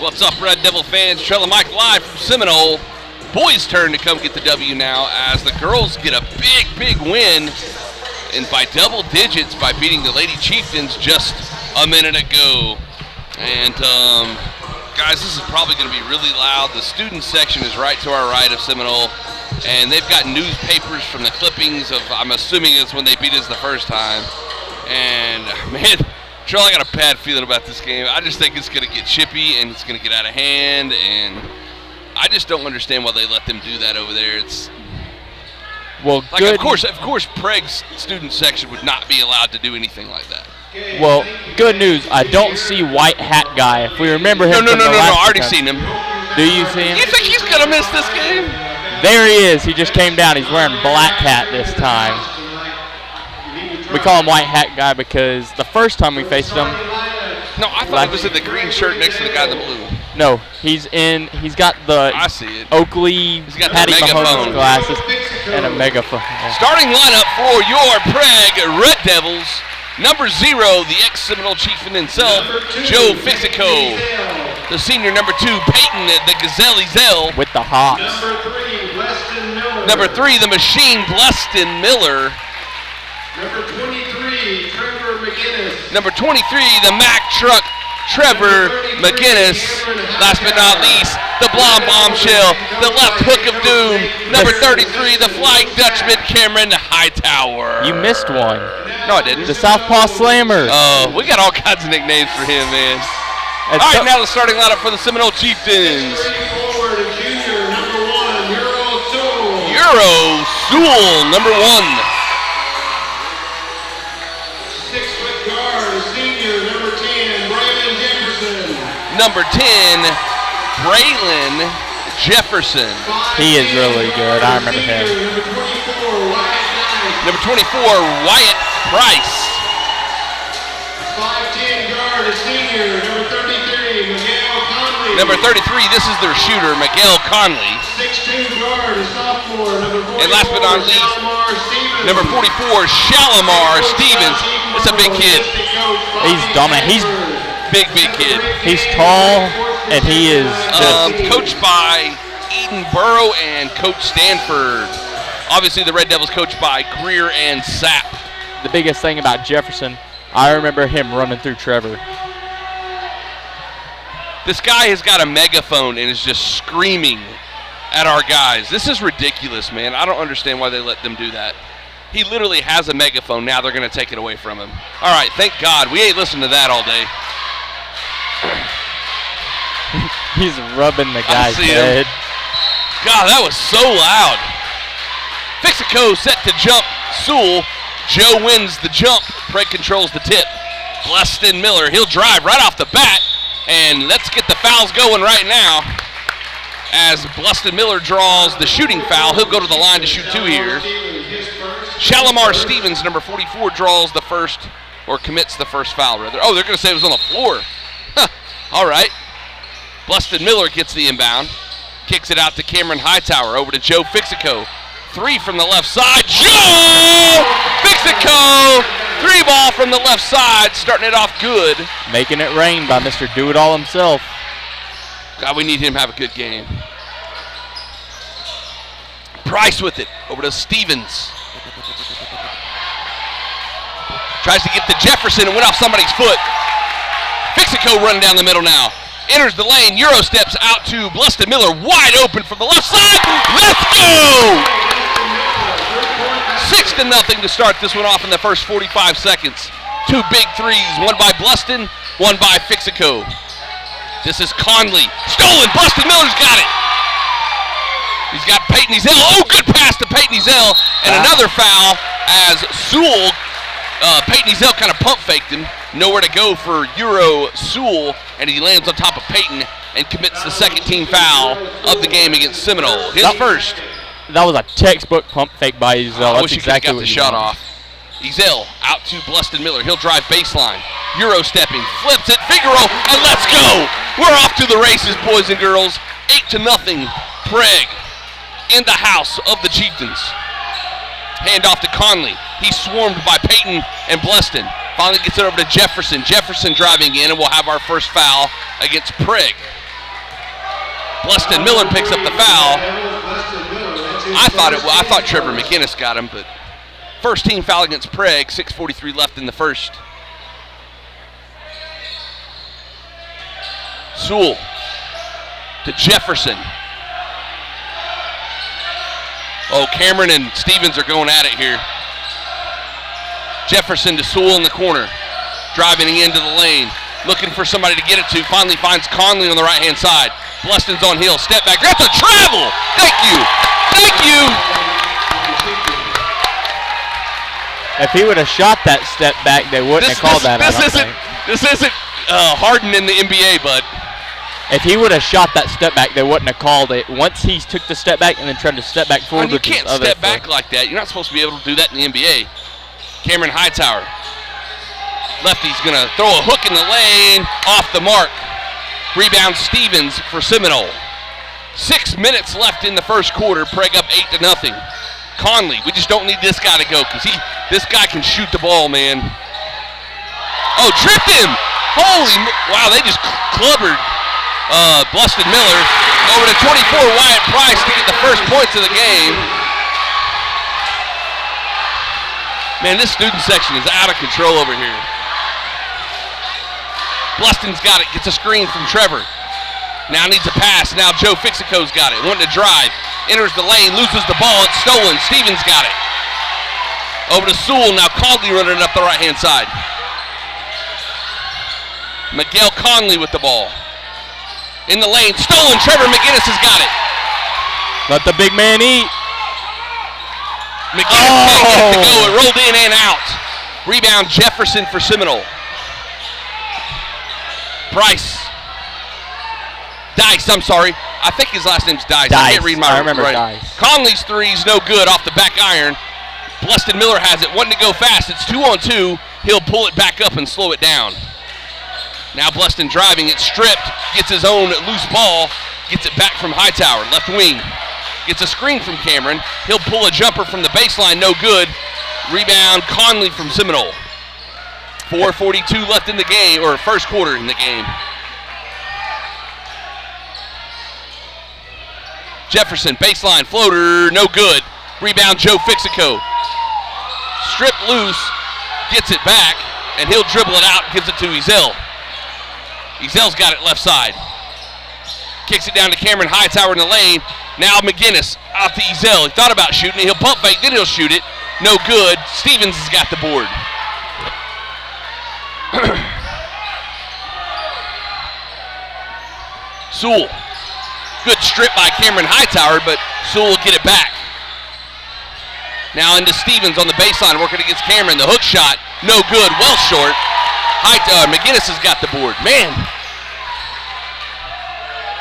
What's up, Red Devil fans? Trella Mike live from Seminole. Boys' turn to come get the W now as the girls get a big win, and by double digits by beating the Lady Chieftains just a minute ago. And guys, this is probably going to be really loud. The student section is right to our right of Seminole, and they've got newspapers from the clippings of, I'm assuming it's when they beat us the first time. And man, Trell, I got a bad feeling about this game. I just think it's going to get chippy and it's going to get out of hand, and I just don't understand why they let them do that over there. It's well, like, good. Of course, Prague's student section would not be allowed to do anything like that. Well, good news. I don't see White Hat Guy. If we remember him. No. I already seen him. Do you see him? You think he's gonna miss this game? There he is. He just came down. He's wearing black hat this time. We call him White Hat Guy because the first time we faced him. No, I thought he was in the green shirt next to the guy in the blue. No, he's got the I see it. Oakley Patty Mahomes glasses and a megaphone. Starting lineup for your Prague Red Devils. Number 0, the ex-Seminole Chieftain himself, Joe Fixico. The senior number 2, Peyton, the Gazelle Ezel. With the hops. Number 3, the machine, Bleston Miller. Number 23, Trevor McGinnis. Number 23, the Mack Truck, Trevor McGinnis. Last but not least, the Blonde Bombshell, the left hook of doom. Number 33, the Flying Dutchman, Cameron Hightower. You missed one. No, I didn't. The Southpaw Slammer. Oh, we got all kinds of nicknames for him, man. All right, now the starting lineup for the Seminole Chieftains. Forward, junior, number 1, Euro Sewell, number 1. 6-foot guard, senior, number 10, Braylon Jefferson. Number 10, Braylon Jefferson. He is really good. I remember him. Number 24, Wyatt Price. 5'10 guard, a senior, number 33, Miguel Conley. Number 33, this is their shooter, Miguel Conley. 6'2 guard, a sophomore, number 44, And last but not least, Shalimar Stevens. number 44, Shalimar Stevens. It's a big kid. He's dominant. He's Big kid. He's tall, and he is just coached by Eden Burrow and Coach Stanford. Obviously, the Red Devils coached by Greer and Sapp. the biggest thing about Jefferson. I remember him running through Trevor. This guy has got a megaphone and is just screaming at our guys. This is ridiculous, man. I don't understand why they let them do that. He literally has a megaphone. Now they're going to take it away from him. All right, thank God. We ain't listening to that all day. He's rubbing the guy's head. God, that was so loud. Fixico set to jump. Sewell. Joe wins the jump. Prague controls the tip. Bleston Miller, he'll drive right off the bat. And let's get the fouls going right now. As Bleston Miller draws the shooting foul, he'll go to the line to shoot two here. Shalimar Stevens, number 44, draws the first, or commits the first foul, rather. Oh, they're going to say it was on the floor. Huh. All right. Bleston Miller gets the inbound. Kicks it out to Cameron Hightower, over to Joe Fixico. Three from the left side. Joe Fixico! Three ball from the left side, starting it off good. Making it rain by Mr. Do-It-All himself. God, we need him to have a good game. Price with it, over to Stevens. Tries to get to Jefferson and went off somebody's foot. Fixico running down the middle now. Enters the lane, Euro steps out to Bleston Miller, wide open from the left side. Let's go! 6-0 to start this one off in the first 45 seconds. Two big threes, one by Bleston, one by Fixico. This is Conley. Stolen, Bleston Miller's got it. He's got Peyton Ezel. Oh, good pass to Peyton Ezel. And another foul as Sewell, Peyton Ezel kind of pump faked him. Nowhere to go for Euro Sewell, and he lands on top of Peyton and commits the second team foul of the game against Seminole. His first. That was a textbook pump fake by Ezel. I wish he could have got the shot off. Ezel out to Bleston Miller. He'll drive baseline. Euro stepping, flips it, Figaro, and let's go! We're off to the races, boys and girls. 8-0, Prague in the house of the Chieftains. Hand off to Conley. He's swarmed by Peyton and Bleston. Finally gets it over to Jefferson. Jefferson driving in, and we'll have our first foul against Prague. Bluston Miller picks up the foul. I thought Trevor McGinnis got him, but first team foul against Prague. 6:43 left in the first. Sewell to Jefferson. Oh, Cameron and Stevens are going at it here. Jefferson to Sewell in the corner. Driving into the lane. Looking for somebody to get it to. Finally finds Conley on the right-hand side. Bluston's on Hill. Step back. That's a travel! Thank you! Thank you! If he would have shot that step back, they wouldn't have called that. This isn't Harden in the NBA, bud. If he would have shot that step back, they wouldn't have called it. Once he took the step back and then tried to step back forward. You can't step back like that. You're not supposed to be able to do that in the NBA. Cameron Hightower. Lefty's going to throw a hook in the lane. Off the mark. Rebound Stevens for Seminole. 6 minutes left in the first quarter. Prague up 8-0. Conley, we just don't need this guy to go because this guy can shoot the ball, man. Oh, tripped him! Wow, they just clubbered Bluston Miller. Over to 24, Wyatt Price to get the first points of the game. Man, this student section is out of control over here. Bluston's got it, gets a screen from Trevor. Now needs a pass. Now Joe Fixico's got it. Wanting to drive. Enters the lane, loses the ball. It's stolen. Stevens got it. Over to Sewell. Now Conley running up the right-hand side. Miguel Conley with the ball. In the lane. Stolen. Trevor McGinnis has got it. Let the big man eat. McGinnis can't get it to go. It rolled in and out. Rebound Jefferson for Seminole. Price. Dice, I'm sorry. I think his last name's Dice. I can't read my I remember right. Dice. Conley's three's no good off the back iron. Bluston Miller has it. Wanting to go fast. It's 2-on-2. He'll pull it back up and slow it down. Now Bluston driving. It's stripped. Gets his own loose ball. Gets it back from Hightower. Left wing. Gets a screen from Cameron. He'll pull a jumper from the baseline. No good. Rebound Conley from Seminole. 4:42 left in the game, or first quarter in the game. Jefferson, baseline floater, no good. Rebound Joe Fixico. Stripped loose, gets it back, and he'll dribble it out, gives it to Ezell. Ezell's got it left side. Kicks it down to Cameron Hightower in the lane. Now McGinnis out to Ezell. He thought about shooting it. He'll pump fake, then he'll shoot it. No good. Stevens has got the board. Sewell. Good strip by Cameron Hightower, but Sewell will get it back. Now into Stevens on the baseline, working against Cameron. The hook shot, no good, well short. McGinnis has got the board. Man,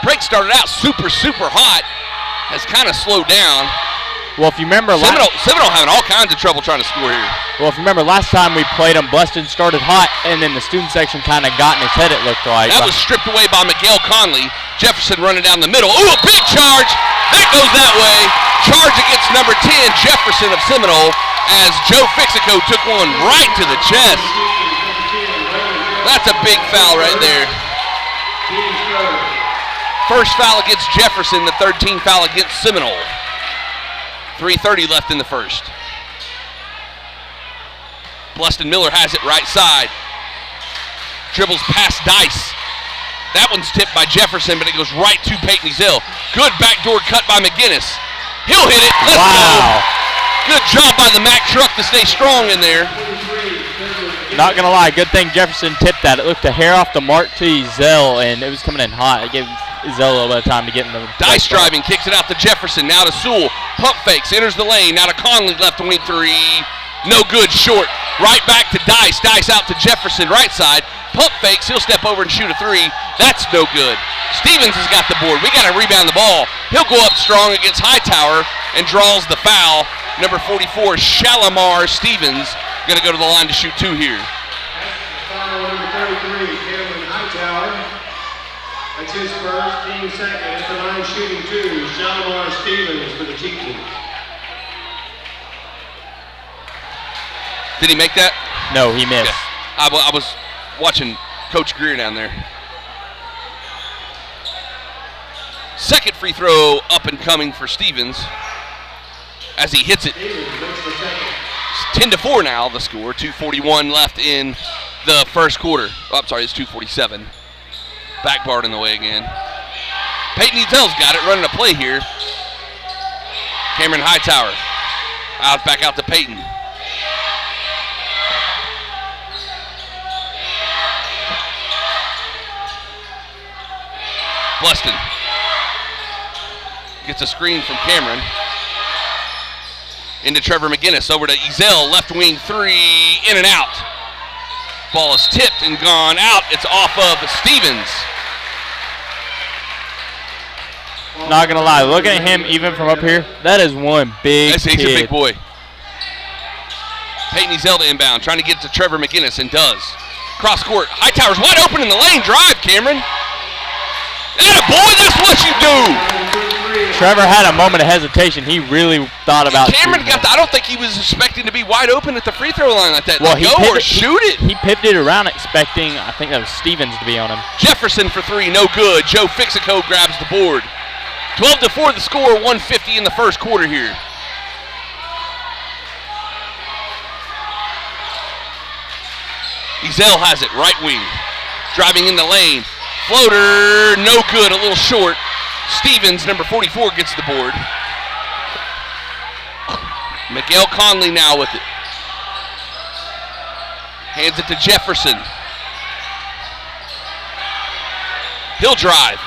break started out super hot, has kind of slowed down. Well, if you remember, Seminole having all kinds of trouble trying to score here. Well, if you remember last time we played them, Bluston started hot, and then the student section kind of got in his head, it looked like. That was stripped away by Miguel Conley. Jefferson running down the middle. Ooh, a big charge. That goes that way. Charge against number 10, Jefferson of Seminole, as Joe Fixico took one right to the chest. That's a big foul right there. First foul against Jefferson, the 13th foul against Seminole. 3:30 left in the first. Bluston Miller has it right side. Dribbles past Dice. That one's tipped by Jefferson, but it goes right to Peyton Ezell. Good backdoor cut by McGinnis. He'll hit it. Let's go. Good job by the Mack truck to stay strong in there. Not going to lie, good thing Jefferson tipped that. It looked a hair off the mark to Ezell, and it was coming in hot. It gave Ezell a little bit of time to get in the... Dice driving, kicks it out to Jefferson. Now to Sewell. Pump fakes, enters the lane. Now to Conley, left wing three. No good, short. Right back to Dice. Dice out to Jefferson, right side. Pump fakes, he'll step over and shoot a three. That's no good. Stevens has got the board. We got to rebound the ball. He'll go up strong against Hightower and draws the foul. Number 44, Shalimar Stevens, going to go to the line to shoot two here. Foul number 33, Cameron Hightower. That's his first, team second. At the line shooting two, Shalimar Stevens for the cheat team. Did he make that? No, he missed. Yeah. I was watching Coach Greer down there. Second free throw up and coming for Stevens as he hits it. It's 10-4 now, the score. 2:41 left in the first quarter. Oh, I'm sorry, it's 2:47. Backbarred in the way again. Peyton Ezel's got it, running a play here. Cameron Hightower back out to Peyton. Bluston gets a screen from Cameron. Into Trevor McGinnis, over to Ezel, left wing three, in and out. Ball is tipped and gone out. It's off of Stevens. Not gonna lie, looking at him even from up here, that is one big He's a big boy. Peyton Ezel to inbound, trying to get to Trevor McGinnis, and does. Cross court, Hightower's wide open in the lane. Drive, Cameron. Boy, that's what you do. Trevor had a moment of hesitation. He really thought about Cameron I don't think he was expecting to be wide open at the free throw line like that. Well, Shoot it. He pivoted around expecting, I think that was Stevens to be on him. Jefferson for three, no good. Joe Fixico grabs the board. 12-4 the score, 150 in the first quarter here. Ezel has it, right wing. Driving in the lane. Floater, no good, a little short. Stevens, number 44, gets the board. Miguel Conley now with it. Hands it to Jefferson. He'll drive.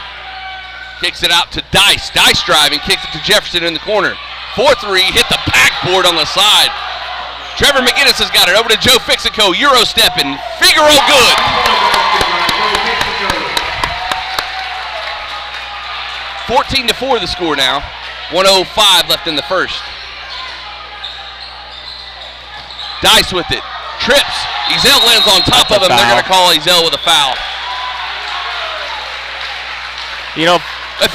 Kicks it out to Dice. Dice driving, kicks it to Jefferson in the corner. 4-3, hit the backboard on the side. Trevor McGinnis has got it over to Joe Fixico. Euro stepping. Figaro good. 14-4 the score now. 1:05 left in the first. Dice with it. Trips. Ezel lands on top of him. They're going to call Ezel with a foul. If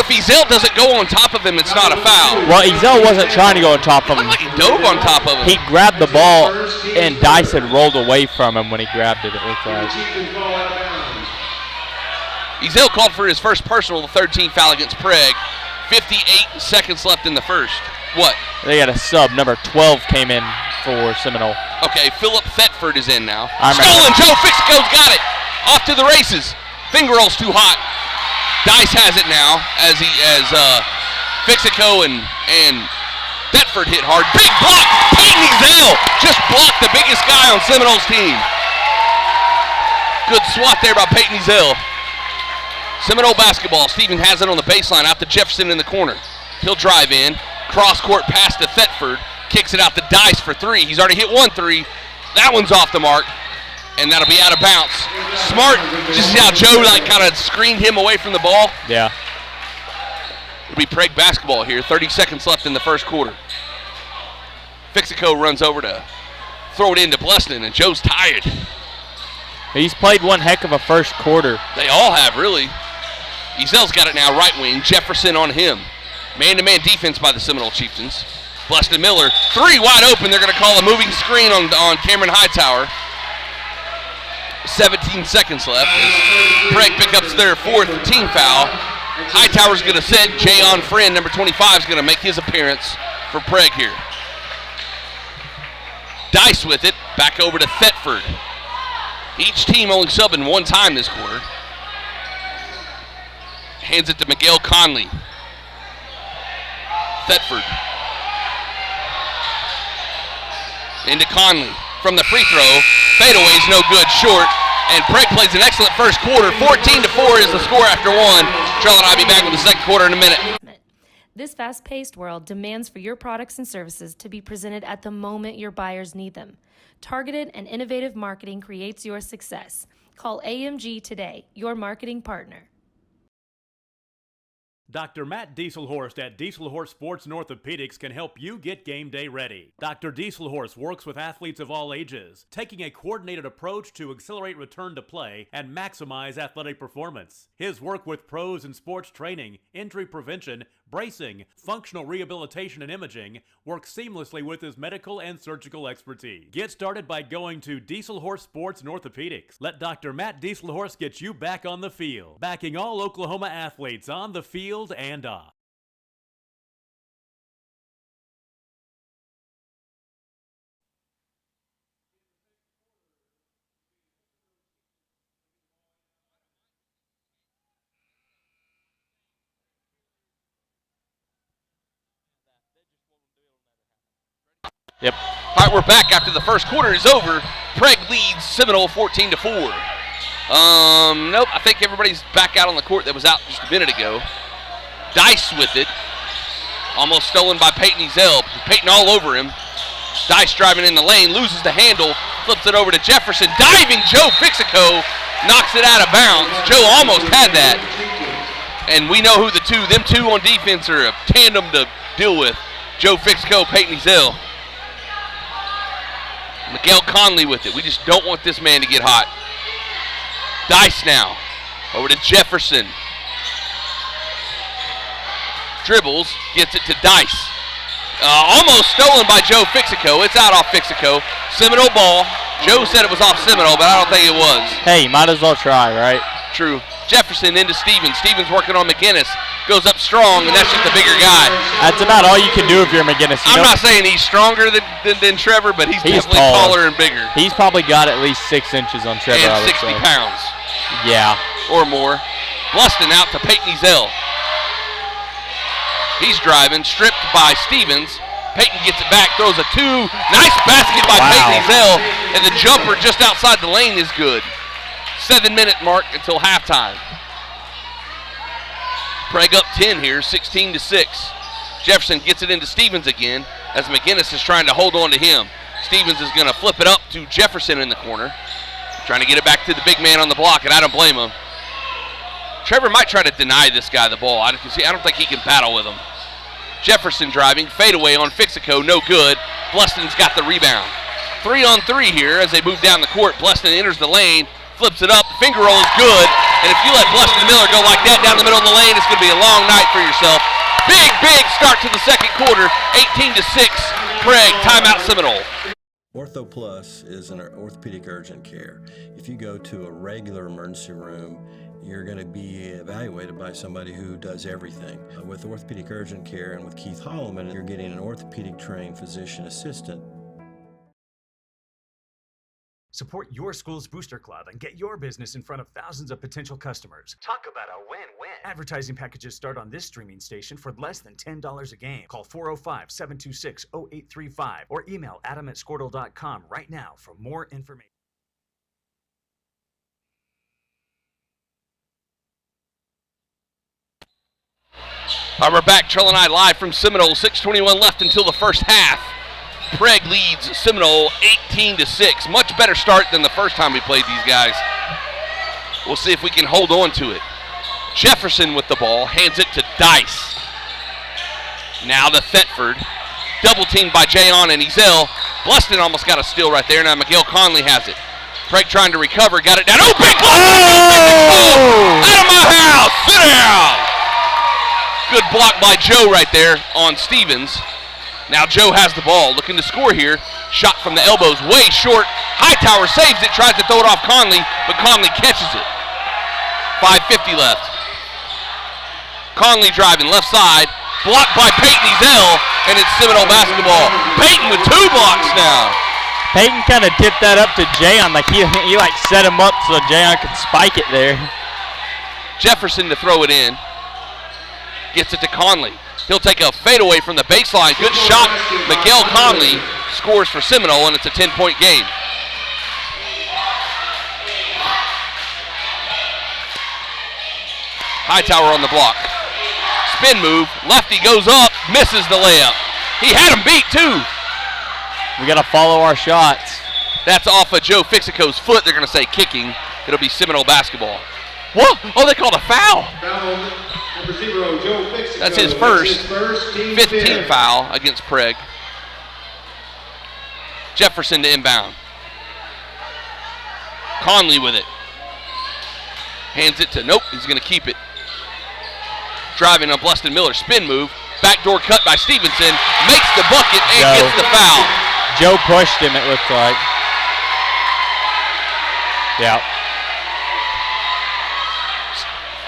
Ezel doesn't go on top of him, it's not a foul. Well, Ezel wasn't trying to go on top of him. Like he dove on top of him. He grabbed the ball, and Dice had rolled away from him when he grabbed it looked like. Ezel called for his first personal, the third team foul against Prague. 58 seconds left in the first. What? They got a sub. Number 12 came in for Seminole. Okay, Philip Thetford is in now. Stolen. Joe Fixico's got it. Off to the races. Finger roll's too hot. Dice has it now as Fixico and Thetford hit hard. Big block. Peyton Ezel just blocked the biggest guy on Seminole's team. Good swat there by Peyton Ezel. Seminole basketball. Stephen has it on the baseline out to Jefferson in the corner. He'll drive in. Cross court pass to Thetford. Kicks it out to Dice for three. He's already hit 1-3. That one's off the mark. And that'll be out of bounds. Smart. Just see how Joe kind of screened him away from the ball. Yeah. It'll be Prague basketball here. 30 seconds left in the first quarter. Fixico runs over to throw it into Bluston, and Joe's tired. He's played one heck of a first quarter. They all have, really. Ezel's got it now, right wing. Jefferson on him. Man-to-man defense by the Seminole Chieftains. Bluston Miller, three wide open. They're going to call a moving screen on Cameron Hightower. 17 seconds left. Prague picks up their fourth team foul. Hightower's going to sit. Jayon Friend, number 25, is going to make his appearance for Prague here. Dice with it. Back over to Thetford. Each team only subbing one time this quarter. Hands it to Miguel Conley. Thetford. Into Conley. From the free throw. Fadeaway's no good, short. And Prague plays an excellent first quarter. 14-4 is the score after one. Charlotte and I will be back with the second quarter in a minute. This fast-paced world demands for your products and services to be presented at the moment your buyers need them. Targeted and innovative marketing creates your success. Call AMG today, your marketing partner. Dr. Matt Dieselhorst at Dieselhorst Sports and Orthopedics can help you get game day ready. Dr. Dieselhorst works with athletes of all ages, taking a coordinated approach to accelerate return to play and maximize athletic performance. His work with pros in sports training, injury prevention, bracing, functional rehabilitation, and imaging work seamlessly with his medical and surgical expertise. Get started by going to Dieselhorse Sports and Orthopedics. Let Dr. Matt Dieselhorse get you back on the field, backing all Oklahoma athletes on the field and off. Yep. All right, we're back after the first quarter is over. Prague leads Seminole 14-4. Nope, I think everybody's back out on the court that was out just a minute ago. Dice with it. Almost stolen by Peyton Ezel. Peyton all over him. Dice driving in the lane, loses the handle, flips it over to Jefferson. Diving Joe Fixico knocks it out of bounds. Joe almost had that. And we know who them two on defense are a tandem to deal with. Joe Fixico, Peyton Ezel. Miguel Conley with it. We just don't want this man to get hot. Dice now. Over to Jefferson. Dribbles. Gets it to Dice. Almost stolen by Joe Fixico. It's out off Fixico. Seminole ball. Joe said it was off Seminole, but I don't think it was. Hey, might as well try, right? True. Jefferson into Stevens. Stevens working on McGinnis. Goes up strong, and that's just a bigger guy. That's about all you can do if you're McGinnis. I'm not saying he's stronger than Trevor, but he's definitely taller and bigger. He's probably got at least 6 inches on Trevor, and 60 pounds. Yeah. Or more. Bluston out to Peyton Ezel. He's driving, stripped by Stevens. Peyton gets it back, throws a 2. Nice basket by Peyton Ezel, and the jumper just outside the lane is good. 7-minute mark until halftime. Prague up 10 here, 16-6. Jefferson gets it into Stevens again as McGinnis is trying to hold on to him. Stevens is going to flip it up to Jefferson in the corner. Trying to get it back to the big man on the block, and I don't blame him. Trevor might try to deny this guy the ball. I don't think he can battle with him. Jefferson driving, fadeaway on Fixico, no good. Bluston's got the rebound. 3-on-3 here as they move down the court. Bluston enters the lane, flips it up, finger roll is good, and if you let Bluston Miller go like that down the middle of the lane, it's going to be a long night for yourself. Big start to the second quarter, 18-6, Prague, timeout Seminole. Ortho Plus is an orthopedic urgent care. If you go to a regular emergency room, you're going to be evaluated by somebody who does everything. With orthopedic urgent care and with Keith Holloman, you're getting an orthopedic trained physician assistant. Support your school's booster club and get your business in front of thousands of potential customers. Talk about a win-win. Advertising packages start on this streaming station for less than $10 a game. Call 405-726-0835 or email adam@squirtle.com right now for more information. All right, we're back, Trell and I live from Seminole. 6:21 left until the first half. Prague leads Seminole 18-6. Much better start than the first time we played these guys. We'll see if we can hold on to it. Jefferson with the ball, hands it to Dice. Now to Thetford. Double teamed by Jayon and Ezel. Bluston almost got a steal right there. Now Miguel Conley has it. Prague trying to recover, got it down. Oh, big block! Oh! Out of my house! Sit down! Good block by Joe right there on Stevens. Now Joe has the ball, looking to score here. Shot from the elbows, way short. Hightower saves it, tries to throw it off Conley, but Conley catches it. 5:50 left. Conley driving left side, blocked by Peyton Ezel, and it's Seminole basketball. Peyton with 2 blocks now. Peyton kind of tipped that up to Jayon, like he set him up so Jayon could spike it there. Jefferson to throw it in. Gets it to Conley. He'll take a fadeaway from the baseline. Good shot. Miguel Conley scores for Seminole, and it's a 10-point game. Hightower on the block. Spin move. Lefty goes up, misses the layup. He had him beat, too. We got to follow our shots. That's off of Joe Fixico's foot. They're going to say kicking. It'll be Seminole basketball. What? Oh, they called a foul. Number 0, Joe Fixico. That's his first 15 foul against Prague. Jefferson to inbound. Conley with it. Hands it to, nope, he's going to keep it. driving on Bleston Miller. Spin move. Backdoor cut by Stevenson. Makes the bucket and gets the foul. Joe pushed him, it looked like. Yeah.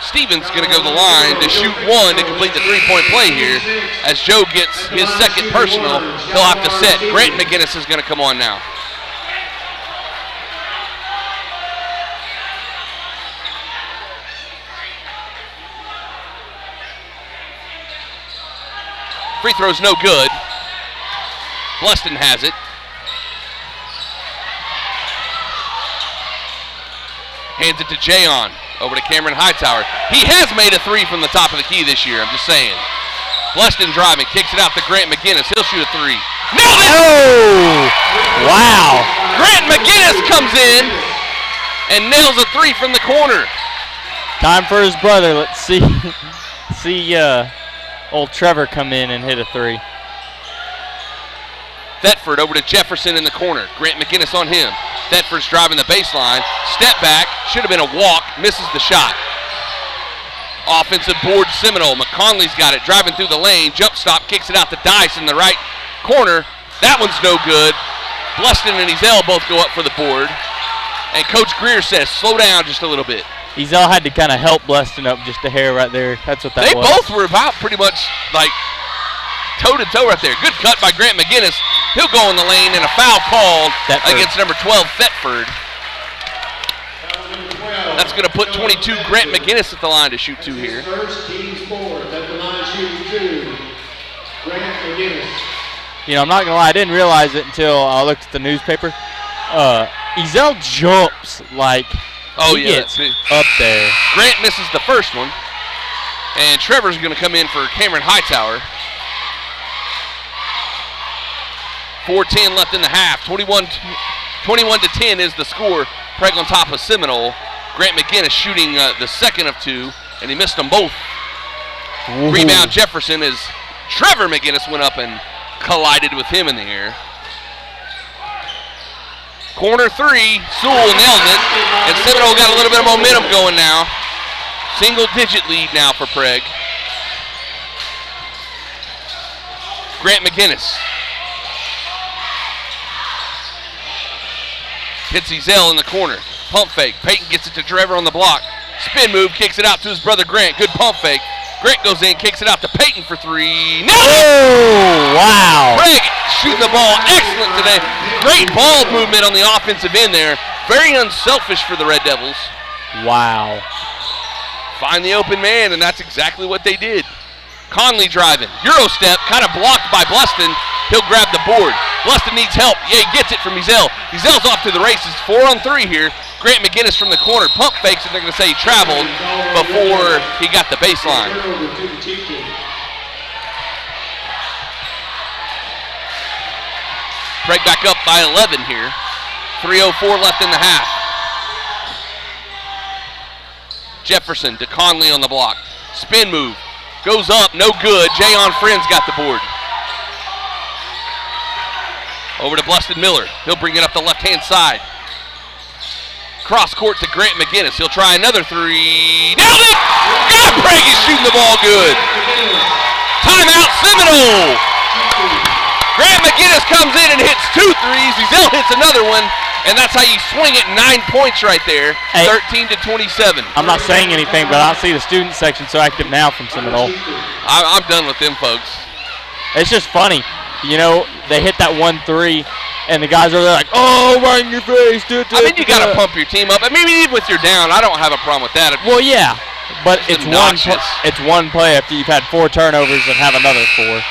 Stevens going to go to the line to shoot one to complete the three-point play here. As Joe gets his second personal, he'll have to set. Grant McGinnis is going to come on now. Free throw's no good. Bleston has it. Hands it to Jayon. Over to Cameron Hightower. He has made a three from the top of the key this year, I'm just saying. Bleston driving, kicks it out to Grant McGinnis. He'll shoot a three. Nailed it! Oh! Wow. Grant McGinnis comes in and nails a three from the corner. Time for his brother. Let's see old Trevor come in and hit a three. Thetford over to Jefferson in the corner. Grant McGinnis on him. Thetford's driving the baseline. Step back. Should have been a walk. Misses the shot. Offensive board Seminole. McConley's got it. Driving through the lane. Jump stop. Kicks it out to Dice in the right corner. That one's no good. Bleston and Ezel both go up for the board. And Coach Greer says, slow down just a little bit. Ezel had to kind of help Bleston up just a hair right there. That's what that was. They both were about pretty much like toe-to-toe right there. Good cut by Grant McGinnis. He'll go in the lane and a foul called against number 12, Thetford. That's going to put 22 Grant McGinnis at the line to shoot two here. First team's fourth at the line shooting two. Grant McGinnis. You know, I'm not going to lie, I didn't realize it until I looked at the newspaper. Ezel jumps like he gets up there. Grant misses the first one. And Trevor's going to come in for Cameron Hightower. 4:10 left in the half. 21 to 10 is the score. Prague on top of Seminole. Grant McGinnis shooting the second of two, and he missed them both. Ooh. Rebound Jefferson as Trevor McGinnis went up and collided with him in the air. Corner three, Sewell nailed it, and Seminole got a little bit of momentum going now. Single-digit lead now for Prague. Grant McGinnis. Hits Ezel in the corner. Pump fake. Peyton gets it to Trevor on the block. Spin move, kicks it out to his brother Grant. Good pump fake. Grant goes in, kicks it out to Peyton for three. No! Oh, wow. Prague shooting the ball excellent today. Great ball movement on the offensive end there. Very unselfish for the Red Devils. Wow. Find the open man, and that's exactly what they did. Conley driving. Euro step, kind of blocked by Bleston. He'll grab the board. Bleston needs help. Yeah, he gets it from Ezel. Ezel's off to the races. 4-on-3 here. Grant McGinnis from the corner. Pump fakes, and they're going to say he traveled before he got the baseline. Prague back up by 11 here. 3:04 left in the half. Jefferson to Conley on the block. Spin move. Goes up, no good. Jayon Friends got the board. Over to Bleston Miller. He'll bring it up the left-hand side. Cross court to Grant McGinnis. He'll try another three. Nailed it! God, Prague is shooting the ball good. Timeout, Seminole. Grant McGinnis comes in and hits 2 threes. Ezel hits another one, and that's how you swing it. 9 points right there. Hey, 13 to 27. I'm not saying anything, but I don't see the student section so active now from Seminole. I'm done with them folks. It's just funny. You know, they hit that 1-3, and the guys are like, oh, right in your face. I mean, you got to pump your team up. I mean, even if you're down, I don't have a problem with that. Well, yeah, but it's one play after you've had 4 turnovers and have another 4.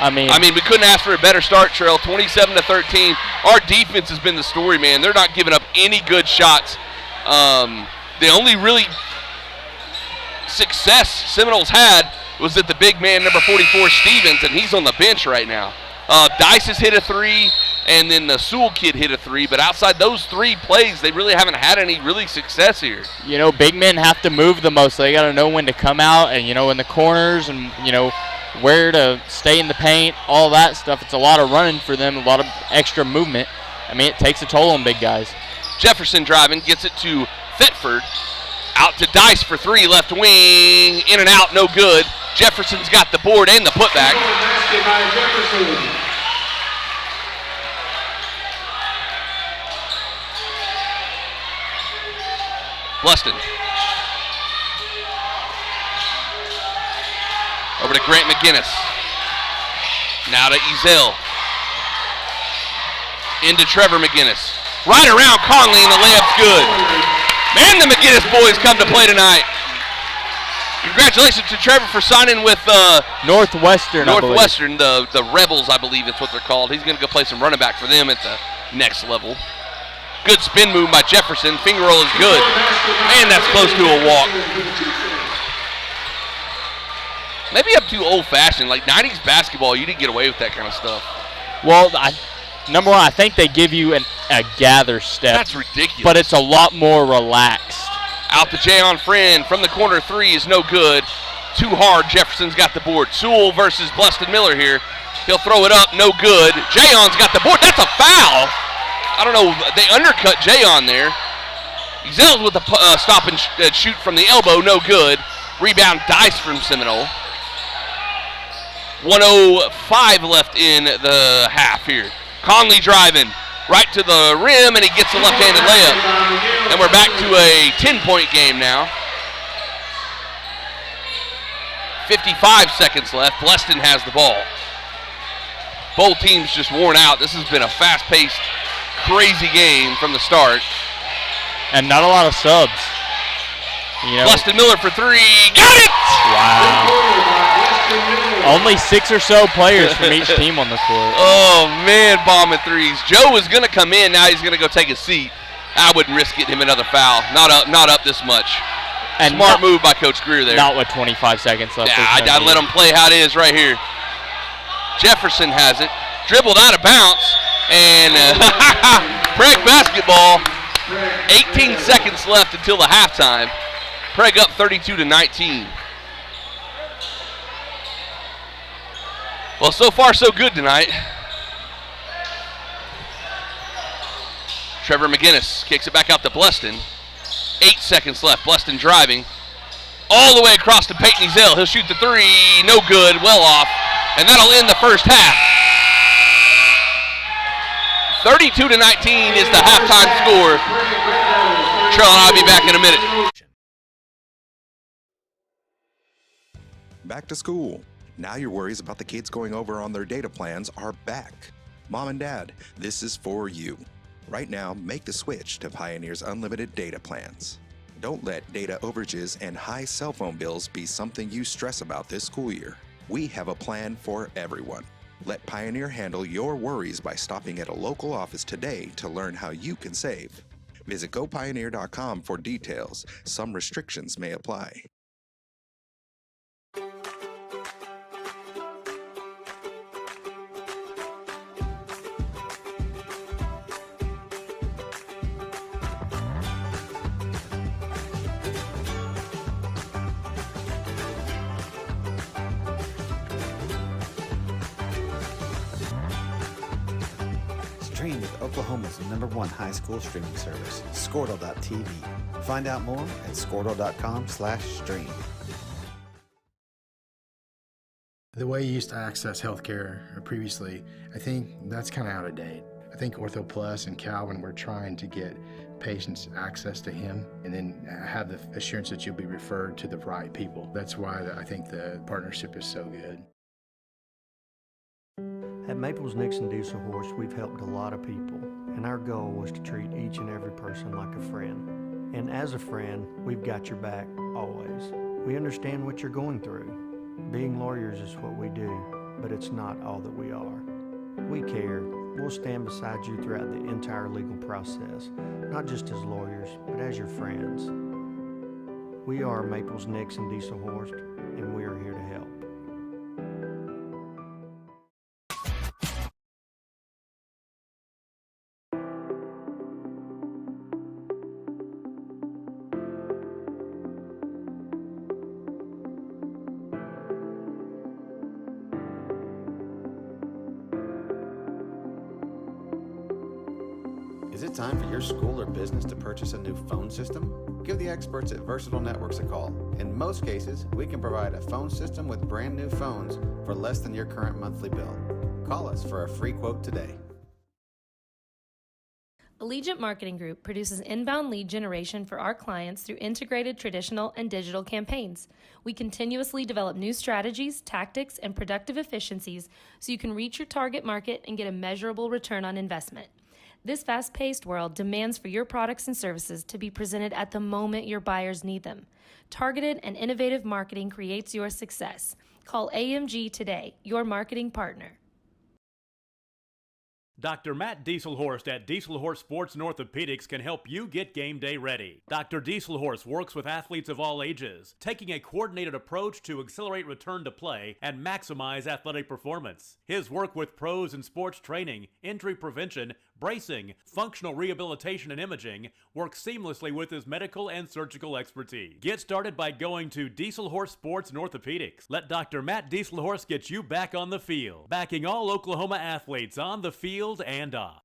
I mean, we couldn't ask for a better start, Trail. 27 to 13. Our defense has been the story, man. They're not giving up any good shots. The only really success Seminoles had was that the big man, number 44, Stevens, and he's on the bench right now. Dice has hit a 3, and then the Sewell kid hit a 3. But outside those 3 plays, they really haven't had any really success here. You know, big men have to move the most. So they got to know when to come out and, you know, in the corners and, you know, where to stay in the paint, all that stuff. It's a lot of running for them, a lot of extra movement. I mean, it takes a toll on big guys. Jefferson driving, gets it to Thetford. Out to Dice for 3, left wing, in and out, no good. Jefferson's got the board and the putback. Basket by Jefferson. Bluston. Over to Grant McGinnis. Now to Ezell. Into Trevor McGinnis. Right around Conley, and the layup's good. Man, the McGinnis boys come to play tonight. Congratulations to Trevor for signing with Northwestern, the Rebels, I believe that's what they're called. He's going to go play some running back for them at the next level. Good spin move by Jefferson. Finger roll is good. Man, that's close to a walk. Maybe I'm too old-fashioned. Like 90s basketball, you didn't get away with that kind of stuff. Well, number one, I think they give you a gather step. That's ridiculous. But it's a lot more relaxed. Out to Jayon Friend from the corner three is no good. Too hard. Jefferson's got the board. Sewell versus Bluston Miller here. He'll throw it up. No good. Jayon's got the board. That's a foul. I don't know. They undercut Jayon there. Ezell's with the stop and shoot from the elbow. No good. Rebound Dice from Seminole. 1:05 left in the half here. Conley driving right to the rim, and he gets a left-handed layup. And we're back to a 10-point game now. 55 seconds left. Bluston has the ball. Both teams just worn out. This has been a fast-paced, crazy game from the start. And not a lot of subs. You know, Bluston Miller for three. Got it! Wow. Only 6 or so players from each team on the court. Oh, man, bombing threes. Joe was going to come in. Now he's going to go take a seat. I wouldn't risk getting him another foul. Not up this much. And smart move by Coach Greer there. Not with 25 seconds left. Yeah, I let him play how it is right here. Jefferson has it. Dribbled out of bounds. And Prague basketball. 18 seconds left until the halftime. Prague up 32-19. Well, so far so good tonight. Trevor McGinnis kicks it back out to Bluston. 8 seconds left. Bluston driving all the way across to Peyton Ezell. He'll shoot the three. No good. Well off. And that'll end the first half. 32-19 is the halftime score. Trell and I'll be back in a minute. Back to school. Now your worries about the kids going over on their data plans are back. Mom and Dad, this is for you. Right now, make the switch to Pioneer's unlimited data plans. Don't let data overages and high cell phone bills be something you stress about this school year. We have a plan for everyone. Let Pioneer handle your worries by stopping at a local office today to learn how you can save. Visit gopioneer.com for details. Some restrictions may apply. Stream with Oklahoma's #1 high school streaming service, Squirtle.tv. Find out more at squirtle.com/stream. The way you used to access healthcare previously, I think that's kind of out of date. I think Ortho Plus and Calvin were trying to get patients access to him and then have the assurance that you'll be referred to the right people. That's why I think the partnership is so good. At Maples Nixon Diesel Horse, we've helped a lot of people, and our goal was to treat each and every person like a friend. And as a friend, we've got your back always. We understand what you're going through. Being lawyers is what we do, but it's not all that we are. We care. We'll stand beside you throughout the entire legal process, not just as lawyers, but as your friends. We are Maples Nixon Diesel Horse, and we are here to help. Is it time for your school or business to purchase a new phone system? Give the experts at Versatile Networks a call. In most cases, we can provide a phone system with brand new phones for less than your current monthly bill. Call us for a free quote today. Allegiant Marketing Group produces inbound lead generation for our clients through integrated traditional and digital campaigns. We continuously develop new strategies, tactics, and productive efficiencies so you can reach your target market and get a measurable return on investment. This fast-paced world demands for your products and services to be presented at the moment your buyers need them. Targeted and innovative marketing creates your success. Call AMG today, your marketing partner. Dr. Matt Dieselhorst at Dieselhorst Sports and Orthopedics can help you get game day ready. Dr. Dieselhorst works with athletes of all ages, taking a coordinated approach to accelerate return to play and maximize athletic performance. His work with pros in sports training, injury prevention, bracing, functional rehabilitation, and imaging works seamlessly with his medical and surgical expertise. Get started by going to Dieselhorst Sports and Orthopedics. Let Dr. Matt Dieselhorst get you back on the field, backing all Oklahoma athletes on the field and off.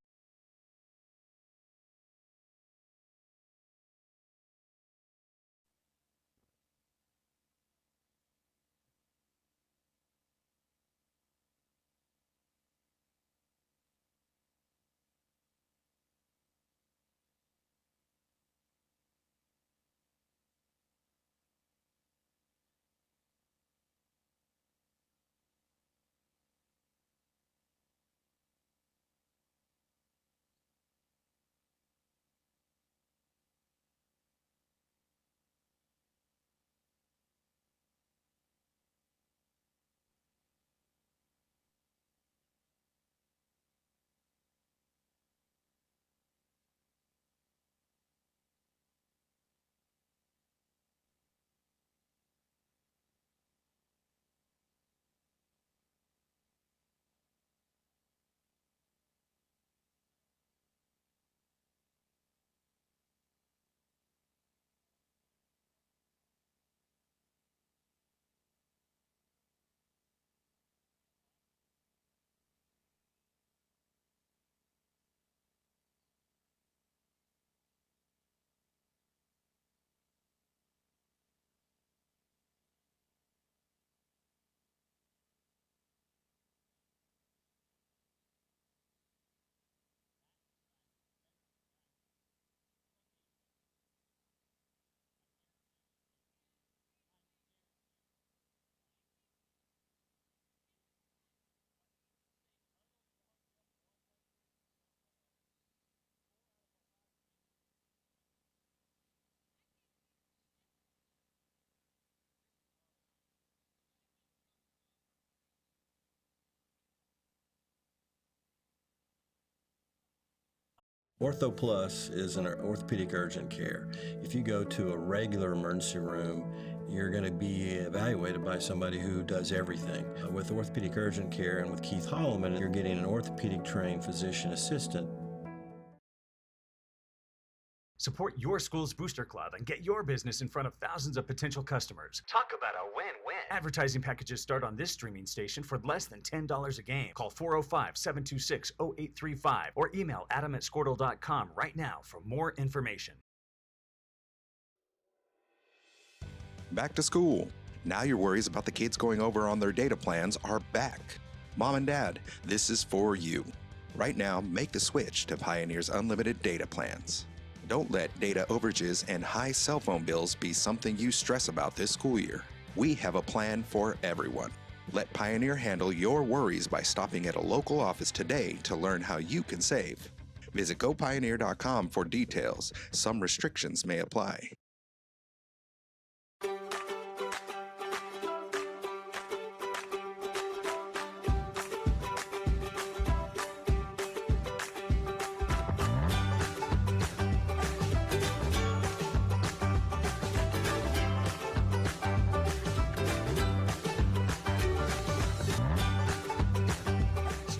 Ortho Plus is an orthopedic urgent care. If you go to a regular emergency room, you're going to be evaluated by somebody who does everything. With orthopedic urgent care and with Keith Holloman, you're getting an orthopedic trained physician assistant. Support your school's booster club and get your business in front of thousands of potential customers. Talk about a win-win. Advertising packages start on this streaming station for less than $10 a game. Call 405-726-0835 or email adam@squirtle.com right now for more information. Back to school. Now your worries about the kids going over on their data plans are back. Mom and Dad, this is for you. Right now, make the switch to Pioneer's unlimited data plans. Don't let data overages and high cell phone bills be something you stress about this school year. We have a plan for everyone. Let Pioneer handle your worries by stopping at a local office today to learn how you can save. Visit gopioneer.com for details. Some restrictions may apply.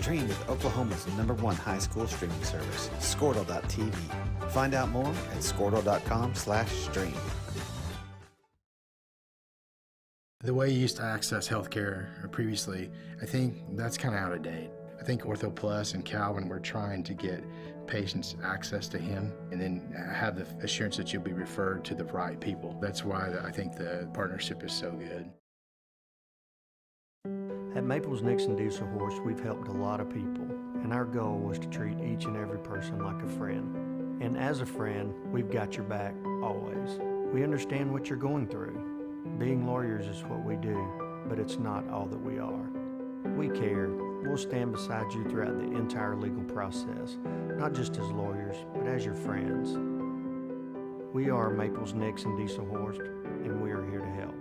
Stream with Oklahoma's #1 high school streaming service, Squirtle.tv. Find out more at squirtle.com/stream. The way you used to access healthcare previously, I think that's kind of out of date. I think Ortho Plus and Calvin, we're trying to get patients access to him and then have the assurance that you'll be referred to the right people. That's why I think the partnership is so good. At Maples Nixon Diesel Horse, we've helped a lot of people, and our goal was to treat each and every person like a friend. And as a friend, we've got your back always. We understand what you're going through. Being lawyers is what we do, but it's not all that we are. We care. We'll stand beside you throughout the entire legal process, not just as lawyers, but as your friends. We are Maples Nixon Diesel Horse, and we are here to help.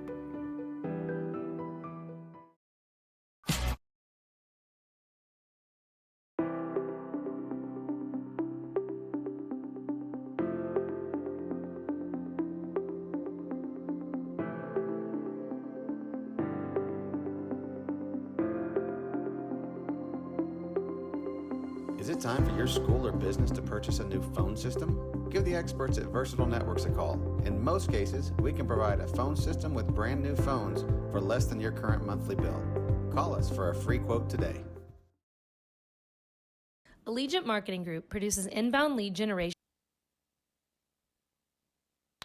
Is it time for your school or business to purchase a new phone system? Give the experts at Versatile Networks a call. In most cases, we can provide a phone system with brand new phones for less than your current monthly bill. Call us for a free quote today. Allegiant Marketing Group produces inbound lead generation.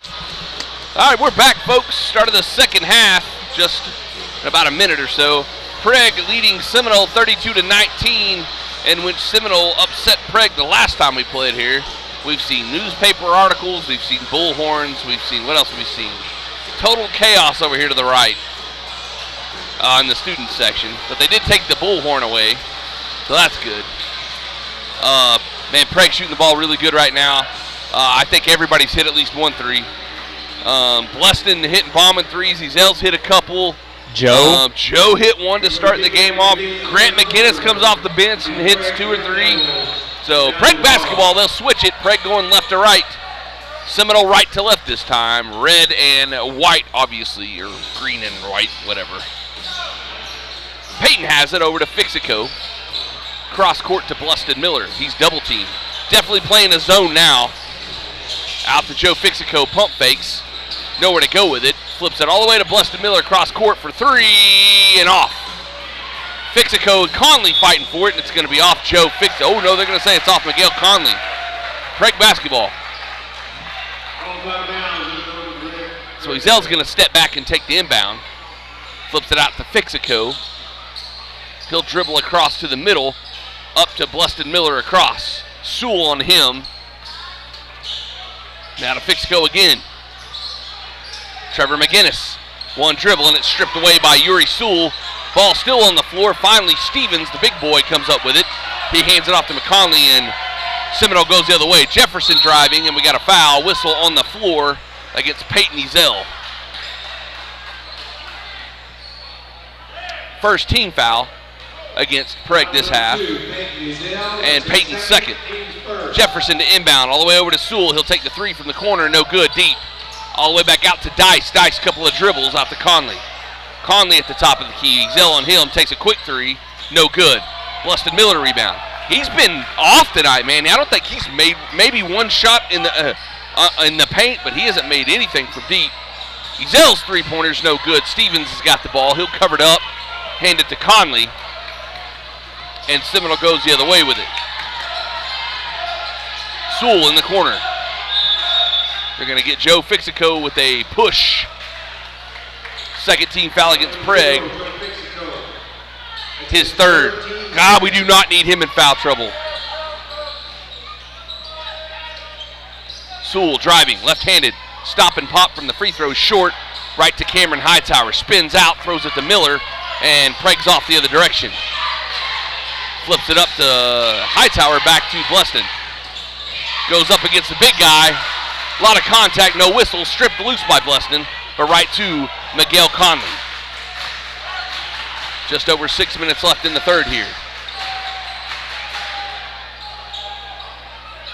All right, we're back, folks. Start of the second half, just in about a minute or so. Prague leading Seminole 32-19, in which Seminole upset Prague the last time we played here. We've seen newspaper articles, we've seen bullhorns, we've seen, what else have we seen? Total chaos over here to the right in the student section. But they did take the bullhorn away, so that's good. Man, Prague's shooting the ball really good right now. I think everybody's hit at least one three. Bleston hitting bombing threes. Ezel's hit a couple. Joe hit one to start the game off. Grant McGinnis comes off the bench and hits 2 or 3. So Prague basketball, they'll switch it. Prague going left to right. Seminole right to left this time. Red and white, obviously, or green and white, whatever. Peyton has it over to Fixico. Cross court to Bluston Miller. He's double teamed. Definitely playing a zone now. Out to Joe Fixico, pump fakes. Nowhere to go with it. Flips it all the way to Bluston Miller, cross court for 3 and off. Fixico and Conley fighting for it, and it's going to be off Joe Fixico. Oh no, they're going to say it's off Miguel Conley. Prague basketball. So Ezel's going to step back and take the inbound. Flips it out to Fixico. He'll dribble across to the middle, up to Bluston Miller across. Sewell on him. Now to Fixico again. Trevor McGinnis, one dribble, and it's stripped away by Yuri Sewell. Ball still on the floor. Finally, Stevens, the big boy, comes up with it. He hands it off to McConley, and Seminole goes the other way. Jefferson driving, and we got a foul. Whistle on the floor against Peyton Ezel. First team foul against Prague this half, and Peyton's second. Jefferson to inbound, all the way over to Sewell. He'll take the 3 from the corner, no good, deep. All the way back out to Dice. Dice, couple of dribbles out to Conley. Conley at the top of the key. Ezel on him, takes a quick 3, no good. Bluston Miller rebound. He's been off tonight, man. I don't think he's made maybe one shot in the paint, but he hasn't made anything from deep. Ezel's 3-pointer's no good. Stevens has got the ball. He'll cover it up, hand it to Conley, and Seminole goes the other way with it. Sewell in the corner. They're going to get Joe Fixico with a push. Second team foul against Prague. His third. God, we do not need him in foul trouble. Sewell driving, left-handed. Stop and pop from the free throw, short. Right to Cameron Hightower. Spins out, throws it to Miller, and Prague's off the other direction. Flips it up to Hightower, back to Bluston. Goes up against the big guy. A lot of contact, no whistle, stripped loose by Bluston, but right to Miguel Conley. Just over 6 minutes left in the third here.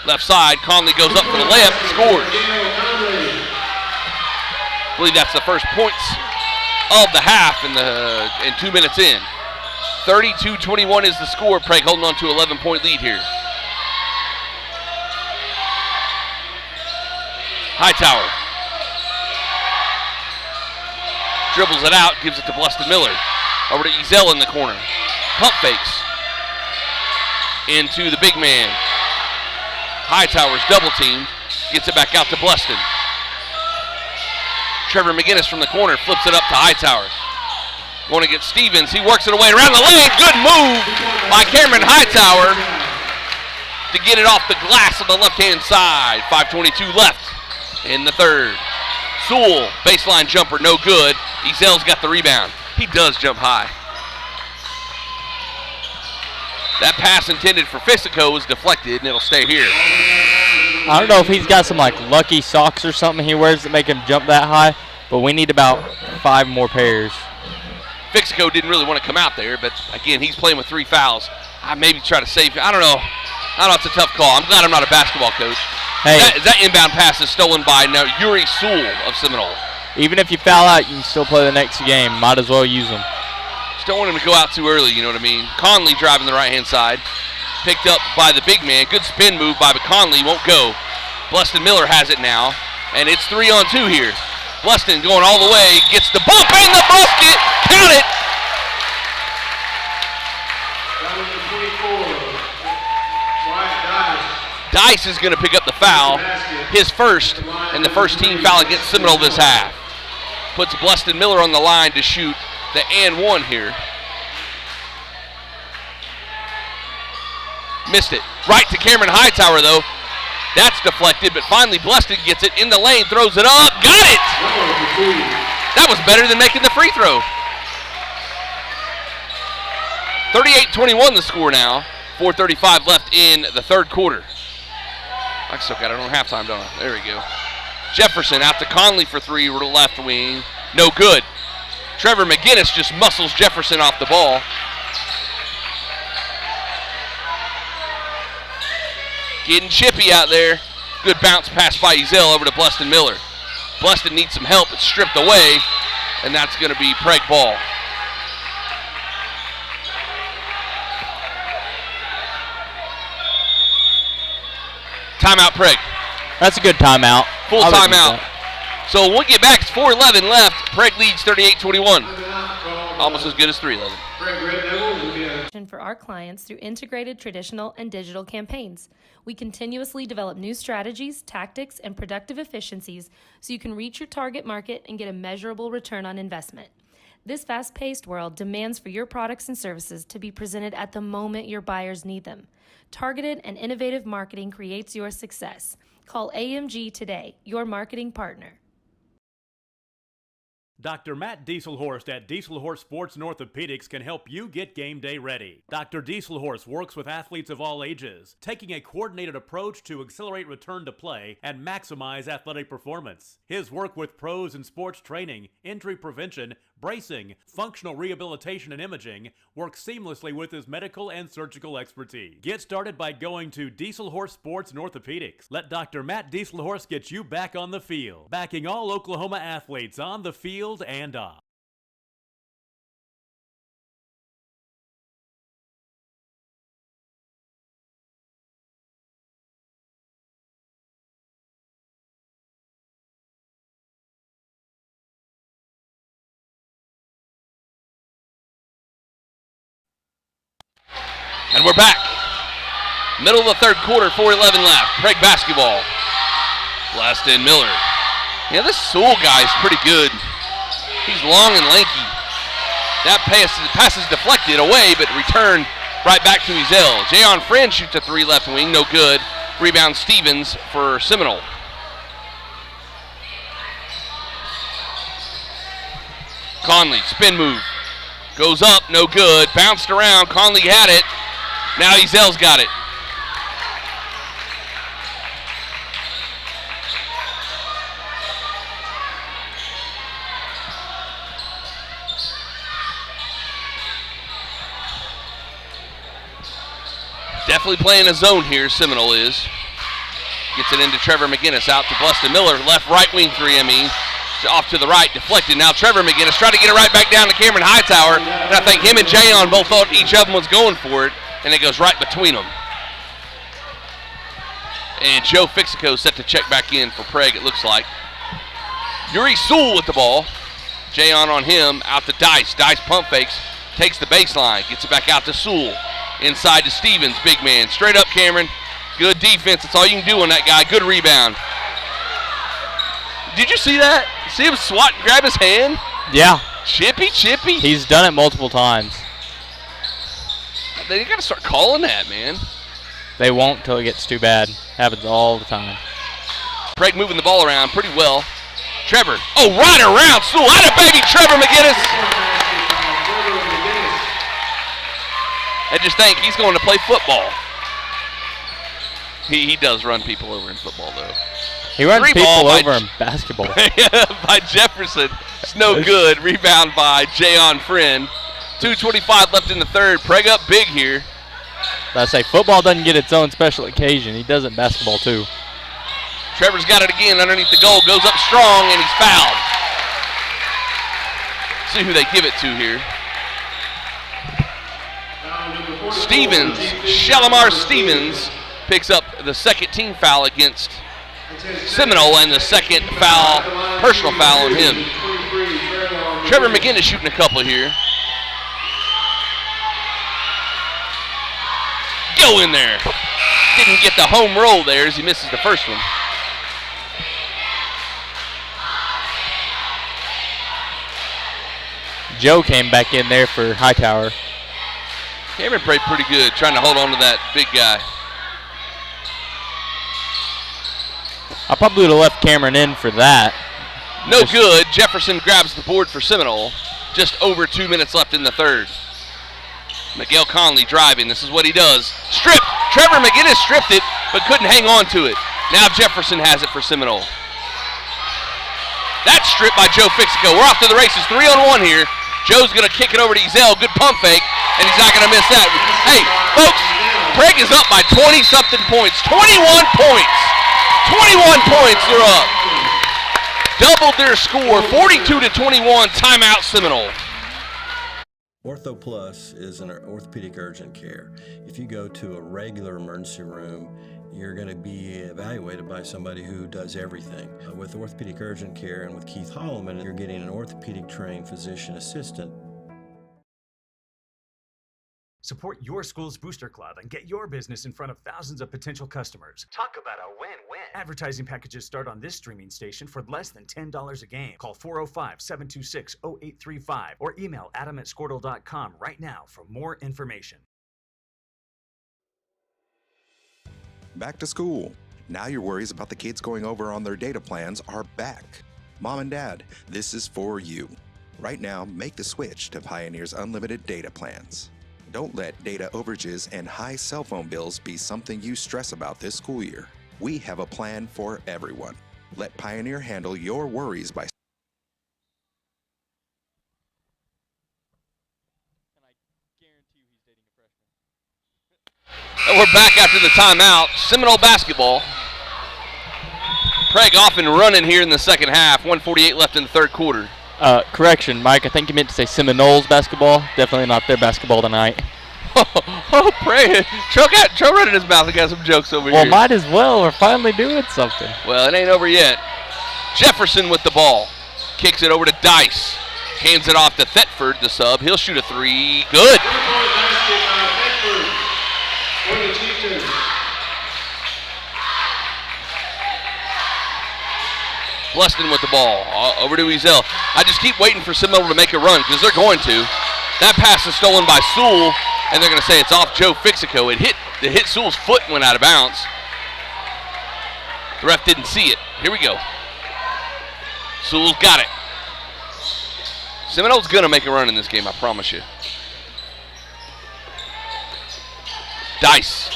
Left side, Conley goes up for the layup, scores. I believe that's the first points of the half in 2 minutes in. 32-21 is the score. Prague holding on to 11-point lead here. Hightower dribbles it out, gives it to Bluston Miller. Over to Ezel in the corner. Pump fakes. into the big man. Hightower's double teamed. Gets it back out to Bluston. Trevor McGinnis from the corner flips it up to Hightower. Going to get Stevens. He works it away around the lane. Good move by Cameron Hightower to get it off the glass on the left-hand side. 5:22 left in the third. Sewell, baseline jumper, no good. Ezel's got the rebound. He does jump high. That pass intended for Fisico was deflected, and it'll stay here. I don't know if he's got some like lucky socks or something he wears that make him jump that high, but we need about 5 more pairs. Fisico didn't really want to come out there, but again, he's playing with 3 fouls. I maybe try to save him. I don't know. It's a tough call. I'm glad I'm not a basketball coach. Hey, that inbound pass is stolen by Yuri Sewell of Seminole. Even if you foul out, you can still play the next game. Might as well use them. Just don't want him to go out too early, you know what I mean? Conley driving the right-hand side. Picked up by the big man. Good spin move by Conley. Won't go. Bluston Miller has it now, and it's 3-on-2 here. Bluston going all the way. Gets the bump in the basket. Count it. Dice is going to pick up the foul, his first, and the first team foul against Seminole this half. Puts Bluston Miller on the line to shoot the and one here. Missed it. Right to Cameron Hightower, though. That's deflected, but finally Bluston gets it in the lane, throws it up, got it! That was better than making the free throw. 38-21 the score now. 4:35 left in the third quarter. I still got it on halftime, don't I? There we go. Jefferson out to Conley for 3, left wing. No good. Trevor McGinnis just muscles Jefferson off the ball. Getting chippy out there. Good bounce pass by Ezel over to Bluston Miller. Bluston needs some help. It's stripped away, and that's going to be Prague ball. Timeout, Prague. That's a good timeout. Full timeout. So when we get back, it's 4:11 left. Prague leads 38-21. Almost as good as 3:11. For our clients through integrated traditional and digital campaigns. We continuously develop new strategies, tactics, and productive efficiencies so you can reach your target market and get a measurable return on investment. This fast-paced world demands for your products and services to be presented at the moment your buyers need them. Targeted and innovative marketing creates your success. Call AMG today, your marketing partner. Dr. Matt Dieselhorst at Dieselhorst Sports and Orthopedics can help you get game day ready. Dr. Dieselhorst works with athletes of all ages, taking a coordinated approach to accelerate return to play and maximize athletic performance. His work with pros in sports training, injury prevention, bracing, functional rehabilitation, and imaging works seamlessly with his medical and surgical expertise. Get started by going to Dieselhorst Sports and Orthopedics. Let Dr. Matt Dieselhorst get you back on the field, backing all Oklahoma athletes on the field and off. And we're back. Middle of the third quarter, 4:11 left. Prague basketball. Bluston Miller. Yeah, this Sewell guy is pretty good. He's long and lanky. That pass is deflected away, but returned right back to Ezel. Jayon Friend shoots a 3 left wing, no good. Rebound Stevens for Seminole. Conley, spin move. Goes up, no good. Bounced around, Conley had it. Now Ezel's got it. Definitely playing a zone here, Seminole is. Gets it into Trevor McGinnis, out to Bluston Miller. Left, right wing 3, Off to the right, deflected. Now Trevor McGinnis trying to get it right back down to Cameron Hightower. And I think him and Jayon both thought each of them was going for it, and it goes right between them. And Joe Fixico set to check back in for Prague, it looks like. Yuri Sewell with the ball. Jayon on him, out to Dice. Dice pump fakes, takes the baseline, gets it back out to Sewell. Inside to Stevens, big man. Straight up, Cameron. Good defense. That's all you can do on that guy. Good rebound. Did you see that? See him swat and grab his hand? Yeah. Chippy. He's done it multiple times. They got to start calling that, man. They won't till it gets too bad. Happens all the time. Prague moving the ball around pretty well. Trevor. Oh, right around Sewell. Out of baby Trevor McGinnis. I just think he's going to play football. He does run people over in football, though. He runs people over in basketball. By Jefferson. It's no good. Rebound by Jayon Friend. 2:25 left in the third. Prague up big here. I say football doesn't get its own special occasion. He does it in basketball, too. Trevor's got it again underneath the goal. Goes up strong, and he's fouled. See who they give it to here. Stevens, Shalimar Stevens, picks up the second team foul against Seminole and the second foul, personal foul on him. Trevor McGinnis shooting a couple here. Go in there. Didn't get the home roll there as he misses the first one. Joe came back in there for Hightower. Cameron played pretty good, trying to hold on to that big guy. I probably would have left Cameron in for that. No good. Jefferson grabs the board for Seminole. Just over 2 minutes left in the third. Miguel Conley driving. This is what he does. Stripped. Trevor McGinnis stripped it, but couldn't hang on to it. Now Jefferson has it for Seminole. That's stripped by Joe Fixico. We're off to the races. 3-on-1 here. Joe's going to kick it over to Ezell. Good pump fake, and he's not going to miss that. Hey, folks, Prague is up by 20-something points. 21 points. 21 points they're up. Doubled their score, 42-21, timeout Seminole. Ortho Plus is an orthopedic urgent care. If you go to a regular emergency room, you're going to be evaluated by somebody who does everything. With orthopedic urgent care and with Keith Holloman, you're getting an orthopedic trained physician assistant. Support your school's booster club and get your business in front of thousands of potential customers. Talk about a win-win. Advertising packages start on this streaming station for less than $10 a game. Call 405-726-0835 or email adam@squirtle.com right now for more information. Back to school. Now your worries about the kids going over on their data plans are back. Mom and Dad, this is for you. Right now, make the switch to Pioneer's unlimited data plans. Don't let data overages and high cell phone bills be something you stress about this school year. We have a plan for everyone. Let Pioneer handle your worries by We're back after the timeout. Seminole basketball. Prague off and running here in the second half. 1:48 left in the third quarter. Correction, Mike. I think you meant to say Seminole's basketball. Definitely not their basketball tonight. Oh, Prague. Joe running his mouth and got some jokes over here. Well, might as well. We're finally doing something. Well, it ain't over yet. Jefferson with the ball. Kicks it over to Dice. Hands it off to Thetford, the sub. He'll shoot a three. Good. Bleston with the ball. Over to Ezell. I just keep waiting for Seminole to make a run because they're going to. That pass is stolen by Sewell, and they're going to say it's off Joe Fixico. It hit Sewell's foot and went out of bounds. The ref didn't see it. Here we go. Sewell's got it. Seminole's going to make a run in this game, I promise you. Dice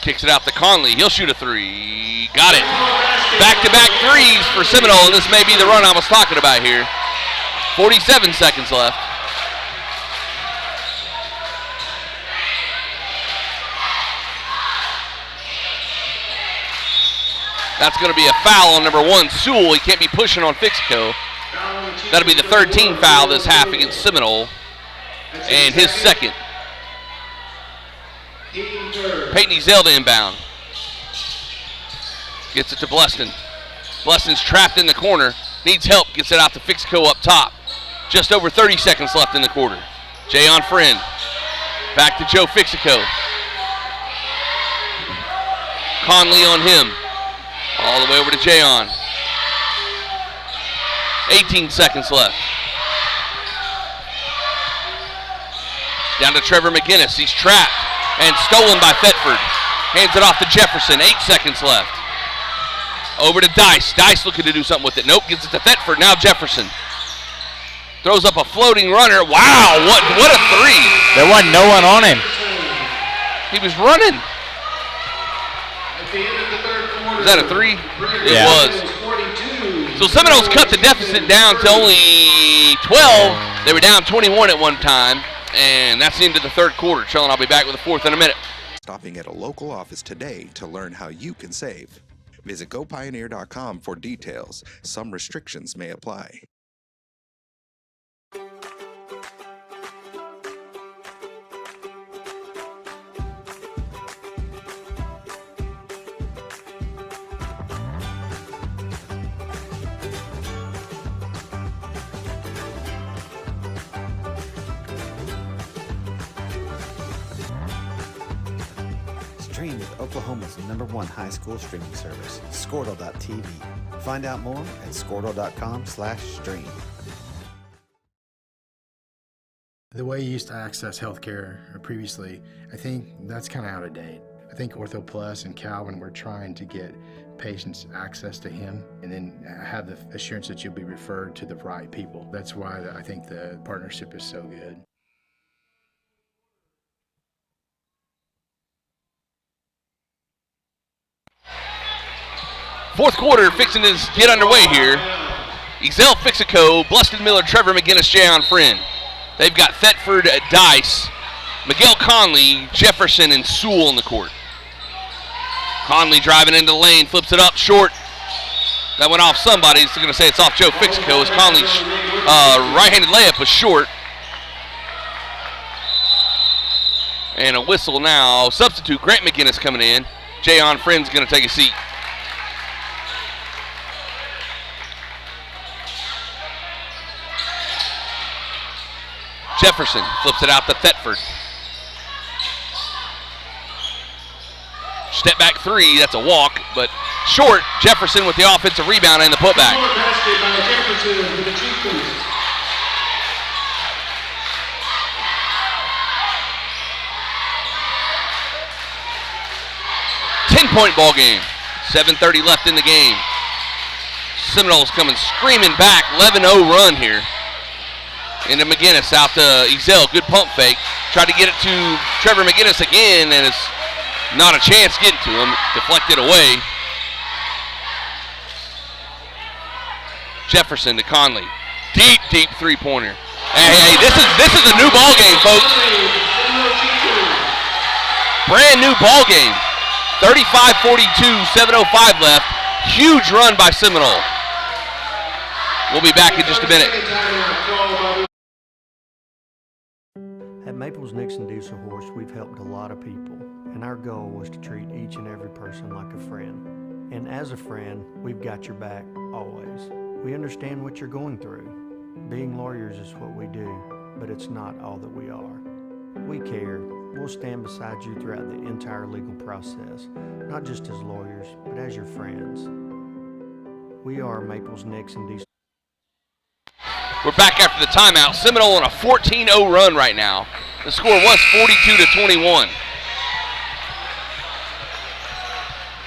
kicks it out to Conley. He'll shoot a three. Got it. Back-to-back threes for Seminole, and this may be the run I was talking about here. 47 seconds left. That's going to be a foul on number 1, Sewell. He can't be pushing on Fixico. That'll be the third team foul this half against Seminole, and his second. Peyton Ezell to inbound. Gets it to Bleston. Bleston's trapped in the corner. Needs help. Gets it out to Fixico up top. Just over 30 seconds left in the quarter. Jayon Friend. Back to Joe Fixico. Conley on him. All the way over to Jayon. 18 seconds left. Down to Trevor McGinnis. He's trapped and stolen by Thetford. Hands it off to Jefferson. 8 seconds left. Over to Dice. Dice looking to do something with it. Nope, gives it to Thetford. Now Jefferson. Throws up a floating runner. Wow, what a three. There wasn't no one on him. He was running. At the end of the third quarter, Was that a three? Yeah. It was. So Seminoles cut the deficit down to only 12. They were down 21 at one time. And that's the end of the third quarter. Trellin, I'll be back with the fourth in a minute. Stopping at a local office today to learn how you can save. Visit gopioneer.com for details. Some restrictions may apply. Stream with Oklahoma's #1 high school streaming service, Squirtle.tv. Find out more at squirtle.com/stream. The way you used to access healthcare previously, I think that's kind of out of date. I think Ortho Plus and Calvin were trying to get patients access to him and then have the assurance that you'll be referred to the right people. That's why I think the partnership is so good. Fourth quarter fixing to get underway here. Ezel Fixico, Bluston Miller, Trevor McGinnis, Jayon Friend. They've got Thetford, Dice, Miguel Conley, Jefferson, and Sewell in the court. Conley driving into the lane, flips it up short. That went off somebody. He's going to say it's off Joe Fixico as Conley's right-handed layup was short. And a whistle now. Substitute Grant McGinnis coming in. Jayon Friend's going to take a seat. Jefferson flips it out to Thetford. Step back three, that's a walk, but short. Jefferson with the offensive rebound and the putback. Basket by Jefferson for the Chieftains. Ten-point ball game. 7:30 left in the game. Seminoles coming screaming back. 11-0 run here. Into McGinnis, out to Ezel, good pump fake. Tried to get it to Trevor McGinnis again, and it's not a chance getting to him. Deflected away. Jefferson to Conley. Deep three-pointer. Hey, this is a new ball game, folks. Brand new ball game. 35-42, 7:05 left. Huge run by Seminole. We'll be back in just a minute. At Maples Nixon Diesel Horse, we've helped a lot of people, and our goal was to treat each and every person like a friend. And as a friend, we've got your back always. We understand what you're going through. Being lawyers is what we do, but it's not all that we are. We care. We'll stand beside you throughout the entire legal process, not just as lawyers, but as your friends. We are Maples Nixon Diesel. We're back after the timeout. Seminole on a 14-0 run right now. The score was 42-21.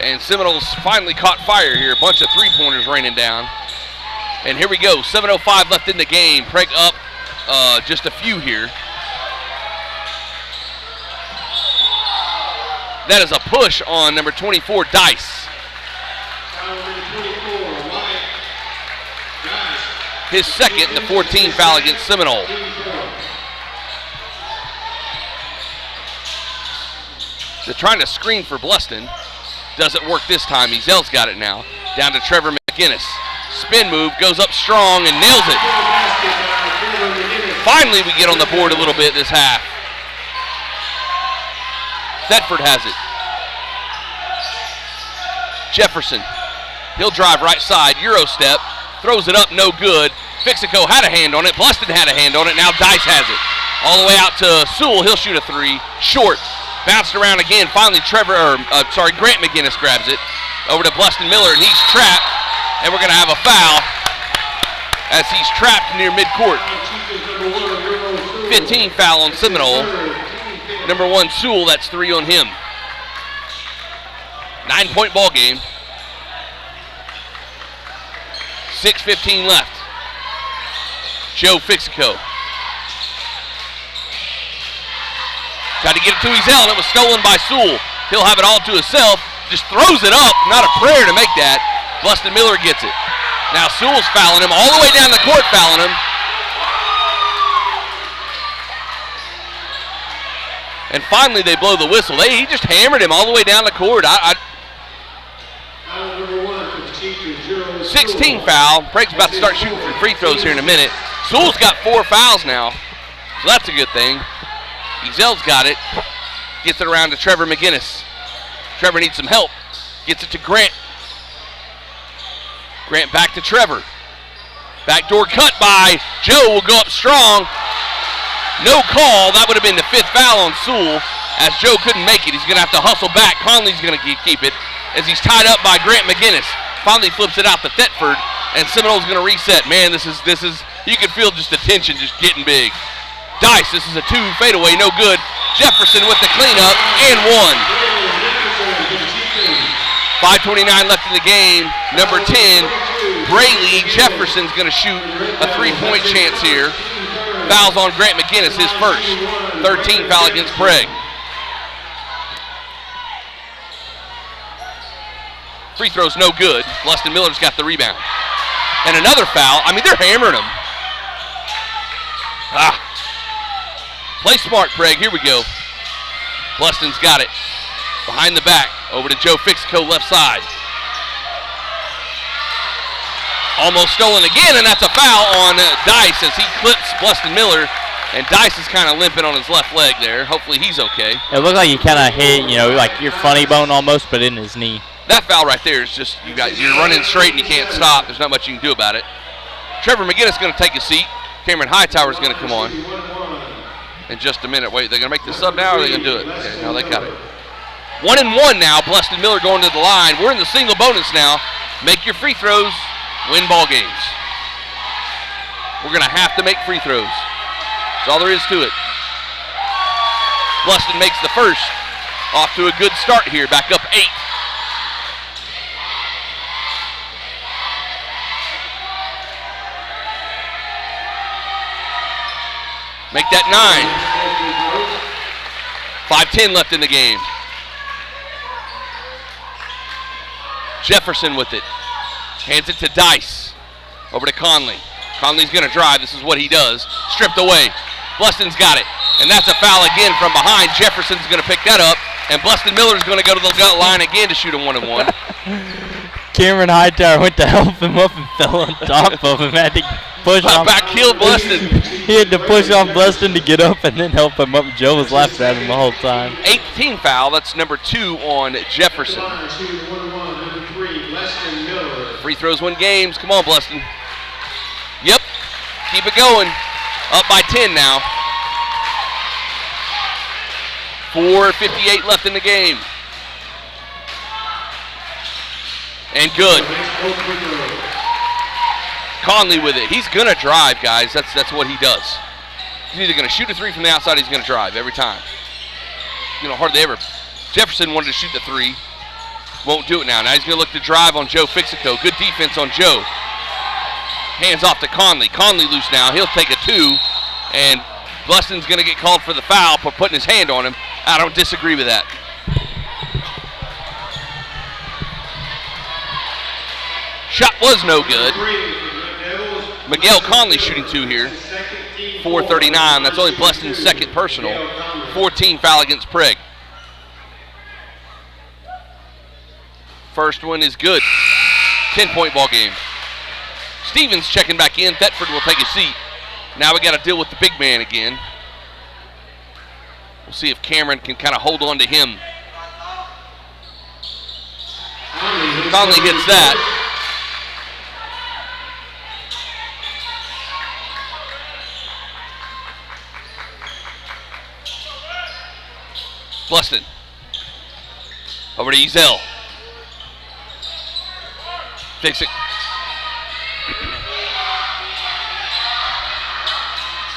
And Seminoles finally caught fire here. A bunch of three-pointers raining down. And here we go. 7:05 left in the game. Prague up just a few here. That is a push on number 24, Dice. His second, the 14 foul against Seminole. They're trying to screen for Bluston. Doesn't work this time. Ezel's got it now. Down to Trevor McGinnis. Spin move, goes up strong and nails it. Finally we get on the board a little bit this half. Thetford has it. Jefferson. He'll drive right side, Euro step. Throws it up, no good. Fixico had a hand on it. Bluston had a hand on it. Now Dice has it. All the way out to Sewell. He'll shoot a three. Short. Bounced around again. Finally, Grant McGinnis grabs it. Over to Bleston Miller, and he's trapped. And we're going to have a foul as he's trapped near midcourt. 15 foul on Seminole. Number 1, Sewell, that's 3 on him. 9-point ball game. 6:15 left. Joe Fixico. Tried to get it to Ezel, and it was stolen by Sewell. He'll have it all to himself. Just throws it up. Not a prayer to make that. Bleston Miller gets it. Now Sewell's fouling him. All the way down the court fouling him. And finally they blow the whistle. He just hammered him all the way down the court. 16 foul. Prague's about to start shooting for free throws here in a minute. Sewell's got 4 fouls now, so that's a good thing. Ezel's got it. Gets it around to Trevor McGinnis. Trevor needs some help. Gets it to Grant. Grant back to Trevor. Backdoor cut by Joe. Will go up strong. No call. That would have been the 5th foul on Sewell, as Joe couldn't make it. He's going to have to hustle back. Conley's going to keep it as he's tied up by Grant McGinnis. Finally flips it out to Thetford, and Seminole's going to reset. Man, this is you can feel just the tension just getting big. Dice, this is a 2 fadeaway, no good. Jefferson with the cleanup, and 1. 5:29 left in the game. Number 10, Braley Jefferson's going to shoot a 3-point chance here. Fouls on Grant McGinnis, his first. 13 foul against Prague. Free throw's no good. Bleston Miller's got the rebound. And another foul. I mean, they're hammering him. Play smart, Prague. Here we go. Bleston's got it. Behind the back. Over to Joe Fixico, left side. Almost stolen again, and that's a foul on Dice as he clips Bleston Miller. And Dice is kind of limping on his left leg there. Hopefully he's okay. It looked like he kind of hit, like your funny bone almost, but in his knee. That foul right there is just, you're running straight and you can't stop. There's not much you can do about it. Trevor McGinnis is going to take a seat. Cameron Hightower is going to come on in just a minute. Wait, they're going to make the sub now, or are they going to do it? Okay, no, they got it. 1-1 now. Bleston Miller going to the line. We're in the single bonus now. Make your free throws, win ball games. We're going to have to make free throws. That's all there is to it. Bleston makes the first. Off to a good start here. Back up 8. Make that 9. 5:10 left in the game. Jefferson with it. Hands it to Dice. Over to Conley. Conley's going to drive. This is what he does. Stripped away. Bleston's got it. And that's a foul again from behind. Jefferson's going to pick that up. And Bleston Miller's going to go to the gut line again to shoot a 1-1. Cameron Hightower went to help him up and fell on top of him. Had to push off. Back-heeled Bleston. He had to push off Bleston to get up and then help him up. Joe was laughing at him the whole time. 18 foul. That's number 2 on Jefferson. Free throws win games. Come on, Bleston. Yep. Keep it going. Up by 10 now. 4:58 left in the game. And good. Conley with it. He's going to drive, guys. That's what he does. He's either going to shoot a 3 from the outside or he's going to drive every time. Hardly ever. Jefferson wanted to shoot the 3. Won't do it now. Now he's going to look to drive on Joe Fixico. Good defense on Joe. Hands off to Conley. Conley loose now. He'll take a 2. And Bleston's going to get called for the foul for putting his hand on him. I don't disagree with that. Shot was no good. Miguel Conley shooting 2 here. 4:39. That's only Bleston's second personal. 14 foul against Prague. First one is good. 10-point ball game. Stevens checking back in. Thetford will take a seat. Now we got to deal with the big man again. We'll see if Cameron can kind of hold on to him. Conley hits that. Bluston. Over to Ezel. Fix it.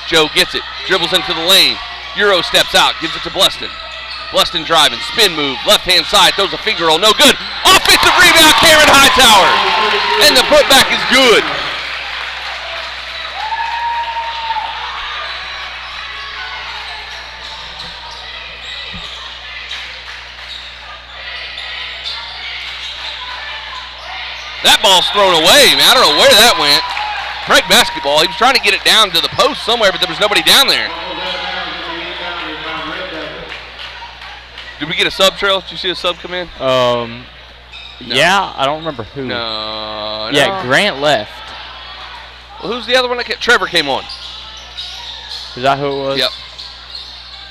Joe gets it. Dribbles into the lane. Euro steps out. Gives it to Bluston. Bluston driving. Spin move. Left-hand side. Throws a finger roll. No good. Offensive rebound. Cameron Hightower. And the putback is good. That ball's thrown away, man. I don't know where that went. Prague basketball. He was trying to get it down to the post somewhere, but there was nobody down there. Did we get a sub, Trail? Did you see a sub come in? No. Yeah, I don't remember who. No. Yeah, Grant left. Well, who's the other one that Trevor came on? Is that who it was? Yep.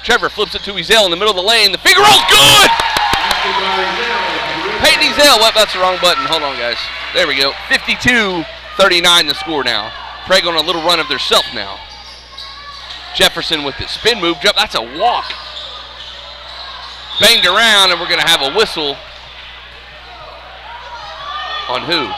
Trevor flips it to Ezel in the middle of the lane. The finger roll's good! Peyton Ezel. Well, that's the wrong button. Hold on, guys. There we go. 52-39 the score now. Prague on a little run of their self now. Jefferson with the spin move. Jump. That's a walk. Banged around, and we're going to have a whistle on who?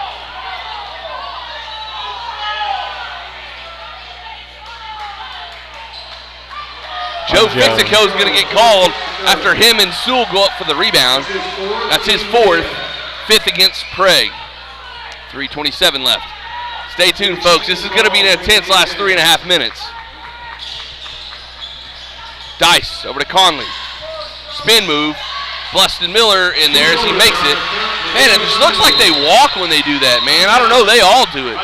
Joe Fixico is going to get called after him and Sewell go up for the rebound. That's his fourth, fifth against Prague. 3:27 left. Stay tuned, folks. This is going to be an intense last 3.5 minutes. Dice over to Conley. Spin move. Bluston Miller in there as he makes it. Man, it just looks like they walk when they do that, man. I don't know. They all do it.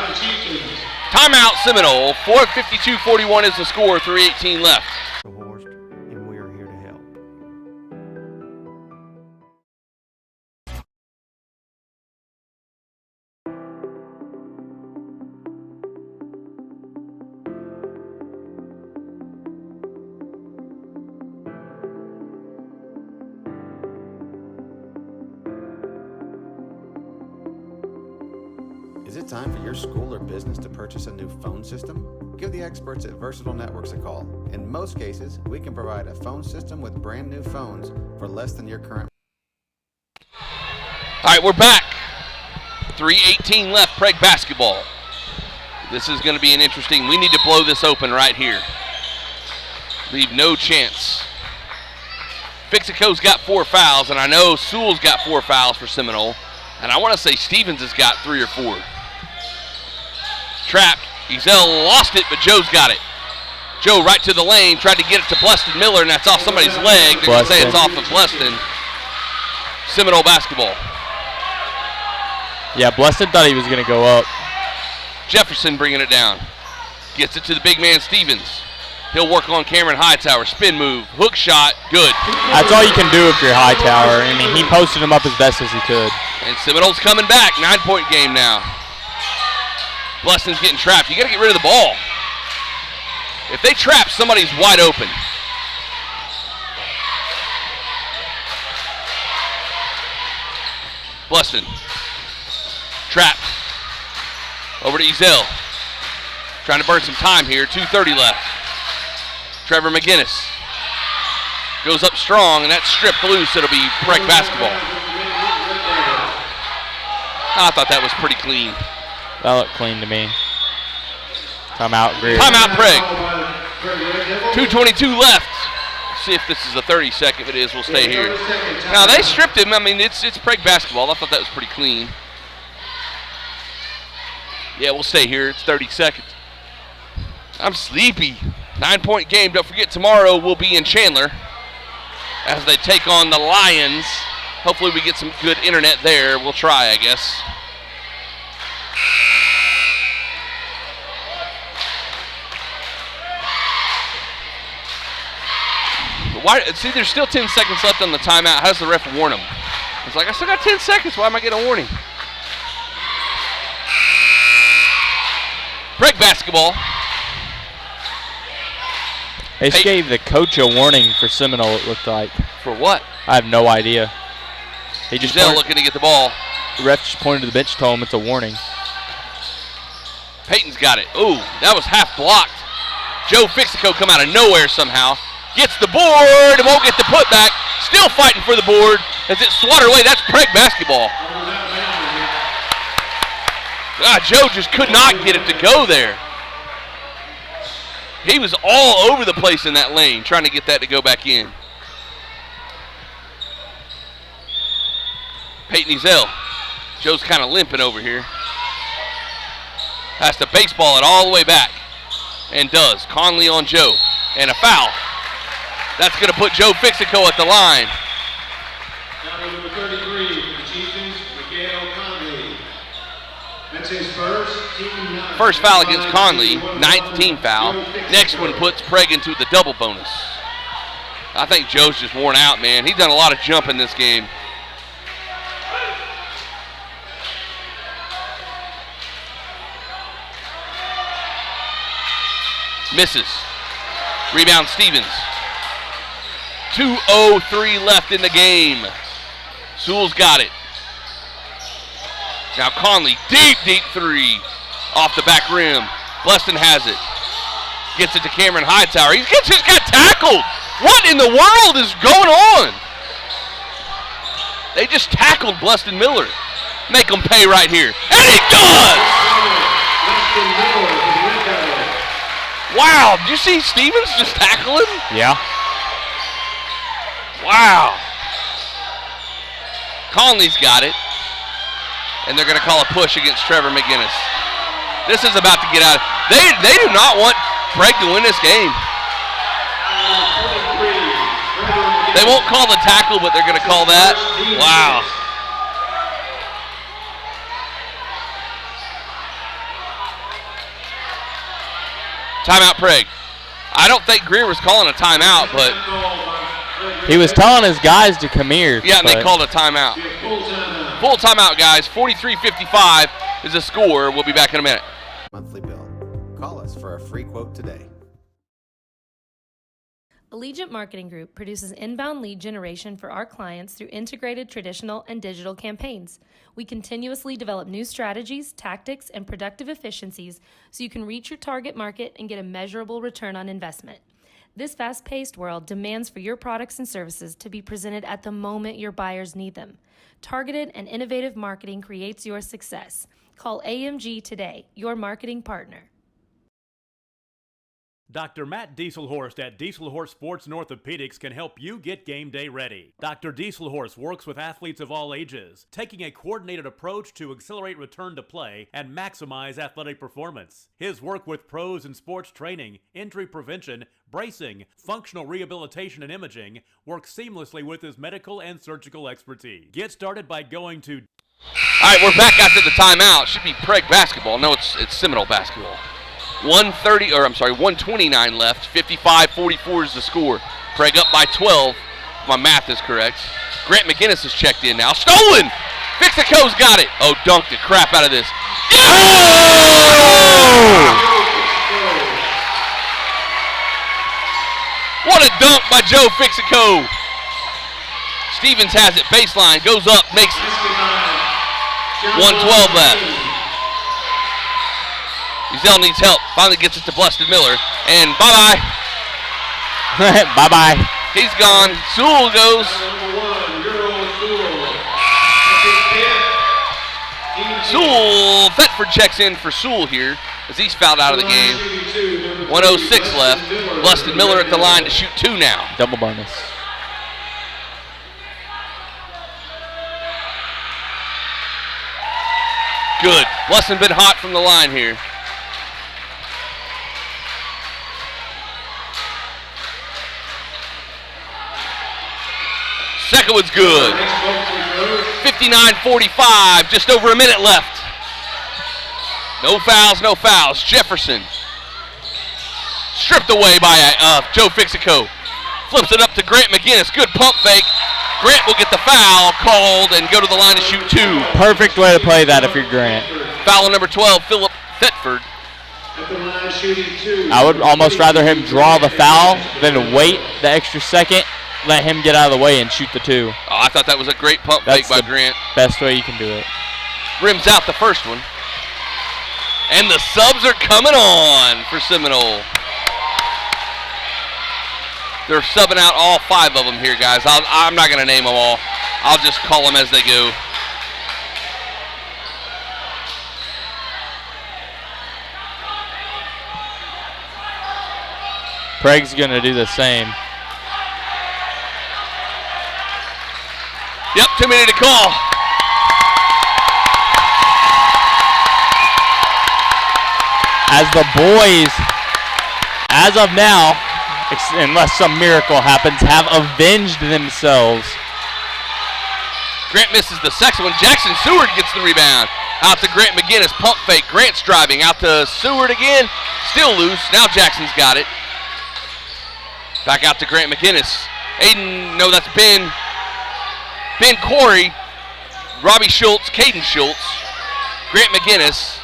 Timeout, Seminole. 4:52-41 is the score. 3:18 left. And we are here to help. Is it time for your school or business to purchase a new phone system? Give the experts at Versatile Networks a call. In most cases, we can provide a phone system with brand new phones for less than your current. All right, we're back. 3:18 left, Prague basketball. This is going to be an interesting, we need to blow this open right here. Leave no chance. Fixico's got 4 fouls, and I know Sewell's got 4 fouls for Seminole. And I want to say Stevens has got 3 or 4. Trapped. Ezel lost it, but Joe's got it. Joe right to the lane, tried to get it to Bluston Miller, and that's off somebody's leg. They're going to say it's off of Bluston. Seminole basketball. Yeah, Bluston thought he was going to go up. Jefferson bringing it down. Gets it to the big man, Stevens. He'll work on Cameron Hightower. Spin move. Hook shot. Good. That's all you can do if you're Hightower. I mean, he posted him up as best as he could. And Seminole's coming back. 9-point game now. Bluston's getting trapped. You got to get rid of the ball. If they trap, somebody's wide open. Bluston. Trapped. Over to Ezel. Trying to burn some time here. 2:30 left. Trevor McGinnis. Goes up strong, and that's stripped loose. It'll be Prague basketball. I thought that was pretty clean. That looked clean to me. Timeout, Greer. Timeout, Prague. 2:22 left. See if this is a 30-second. If it is, we'll stay here. Now, they stripped him. I mean, it's Prague basketball. I thought that was pretty clean. Yeah, we'll stay here. It's 30 seconds. I'm sleepy. 9-point game. Don't forget, tomorrow we'll be in Chandler as they take on the Lions. Hopefully we get some good internet there. We'll try, I guess. Why? See, there's still 10 seconds left on the timeout. How does the ref warn them? It's like, I still got 10 seconds. Why am I getting a warning? Prague basketball. They just gave the coach a warning for Seminole, it looked like. For what? I have no idea. He just looking to get the ball. The ref just pointed to the bench, told him it's a warning. Peyton's got it. Ooh, that was half blocked. Joe Fixico come out of nowhere somehow. Gets the board, won't get the putback. Still fighting for the board as it's swatted away. That's Prague basketball. Joe just could not get it to go there. He was all over the place in that lane trying to get that to go back in. Peyton Ezell. Joe's kind of limping over here. Has to baseball it all the way back. And does. Conley on Joe. And a foul. That's going to put Joe Fixico at the line. Now number 33 for the Chieftains, Miguel Conley. That's his first team foul. First foul against Conley, 9th team foul. Next one puts Prague into the double bonus. I think Joe's just worn out, man. He's done a lot of jumping this game. Misses. Rebound Stevens. 2:03 left in the game. Sewell's got it. Now Conley, deep three off the back rim. Bleston has it. Gets it to Cameron Hightower. He just got tackled. What in the world is going on? They just tackled Bleston Miller. Make him pay right here. And he does! Wow, did you see Stevens just tackling? Yeah. Wow. Conley's got it. And they're going to call a push against Trevor McGinnis. This is about to get out. They do not want Prague to win this game. They won't call the tackle, but they're going to call that. Wow. Timeout, Prague. I don't think Greer was calling a timeout, but he was telling his guys to come here. Yeah, and they called a timeout. Full timeout, guys. 43-55 is the score. We'll be back in a minute. Monthly bill. Call us for a free quote today. Allegiant Marketing Group produces inbound lead generation for our clients through integrated traditional and digital campaigns. We continuously develop new strategies, tactics, and productive efficiencies so you can reach your target market and get a measurable return on investment. This fast-paced world demands for your products and services to be presented at the moment your buyers need them. Targeted and innovative marketing creates your success. Call AMG today, your marketing partner. Dr. Matt Dieselhorst at Dieselhorst Sports and Orthopedics can help you get game day ready. Dr. Dieselhorst works with athletes of all ages, taking a coordinated approach to accelerate return to play and maximize athletic performance. His work with pros in sports training, injury prevention, bracing, functional rehabilitation, and imaging works seamlessly with his medical and surgical expertise. Get started by going to... All right, we're back after the timeout. Should be Prague basketball. No, it's Seminole basketball. 129 left. 55-44 is the score. Prague up by 12. If my math is correct. Grant McGinnis has checked in now. Stolen! Fixico's got it. Oh, dunked the crap out of this. Oh! What a dunk by Joe Fixico. Stevens has it. Baseline. Goes up. Makes 112 left. Ezell needs help. Finally gets it to Bleston Miller. And bye-bye. Bye-bye. He's gone. Sewell goes. Sewell. Thetford checks in for Sewell here as he's fouled out of the game. 1:06 left. Bleston Miller at the line to shoot 2 now. Double bonus. Good. Bleston been hot from the line here. Second one's good. 59-45, just over a minute left. No fouls. Jefferson. Stripped away by Joe Fixico. Flips it up to Grant McGinnis. Good pump fake. Grant will get the foul called and go to the line to shoot 2. Perfect way to play that if you're Grant. Foul on number 12, Philip Thetford. I would almost rather him draw the foul than wait the extra second, let him get out of the way and shoot the 2. Oh, I thought that was a great pump fake by Grant. Best way you can do it. Rims out the first one. And the subs are coming on for Seminole. They're subbing out all 5 of them here, guys. I'm not going to name them all. I'll just call them as they go. Prague's going to do the same. Yep, too many to call. As the boys, as of now, unless some miracle happens, have avenged themselves. Grant misses the second one. Jackson Seward gets the rebound. Out to Grant McGinnis. Pump fake. Grant's driving. Out to Seward again. Still loose. Now Jackson's got it. Back out to Grant McGinnis. Aiden, no, that's Ben. Ben Corey. Robbie Schultz. Caden Schultz. Grant McGinnis.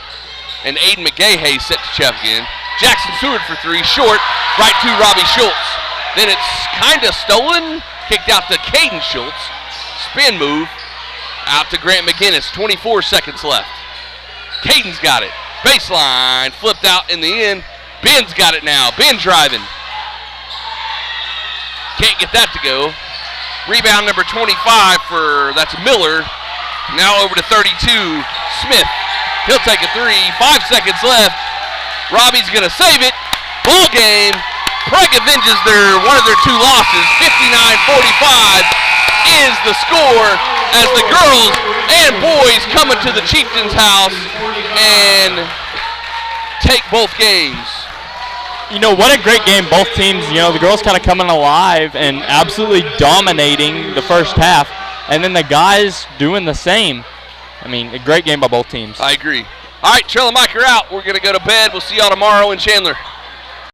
And Aiden McGahey set to check again. Jackson Seward for 3. Short. Right to Robbie Schultz. Then it's kind of stolen. Kicked out to Caden Schultz. Spin move. Out to Grant McGinnis. 24 seconds left. Caden's got it. Baseline. Flipped out in the end. Ben's got it now. Ben driving. Can't get that to go. Rebound number 25 for, that's Miller. Now over to 32. Smith. He'll take a 3. 5 seconds left. Robbie's going to save it. Ball game. Prague avenges one of their 2 losses. 59-45 is the score as the girls and boys come into the Chieftains' house and take both games. You know, what a great game. Both teams, you know, the girls kind of coming alive and absolutely dominating the first half. And then the guys doing the same. I mean, a great game by both teams. I agree. All right, Trail and Mike are out. We're going to go to bed. We'll see y'all tomorrow in Chandler.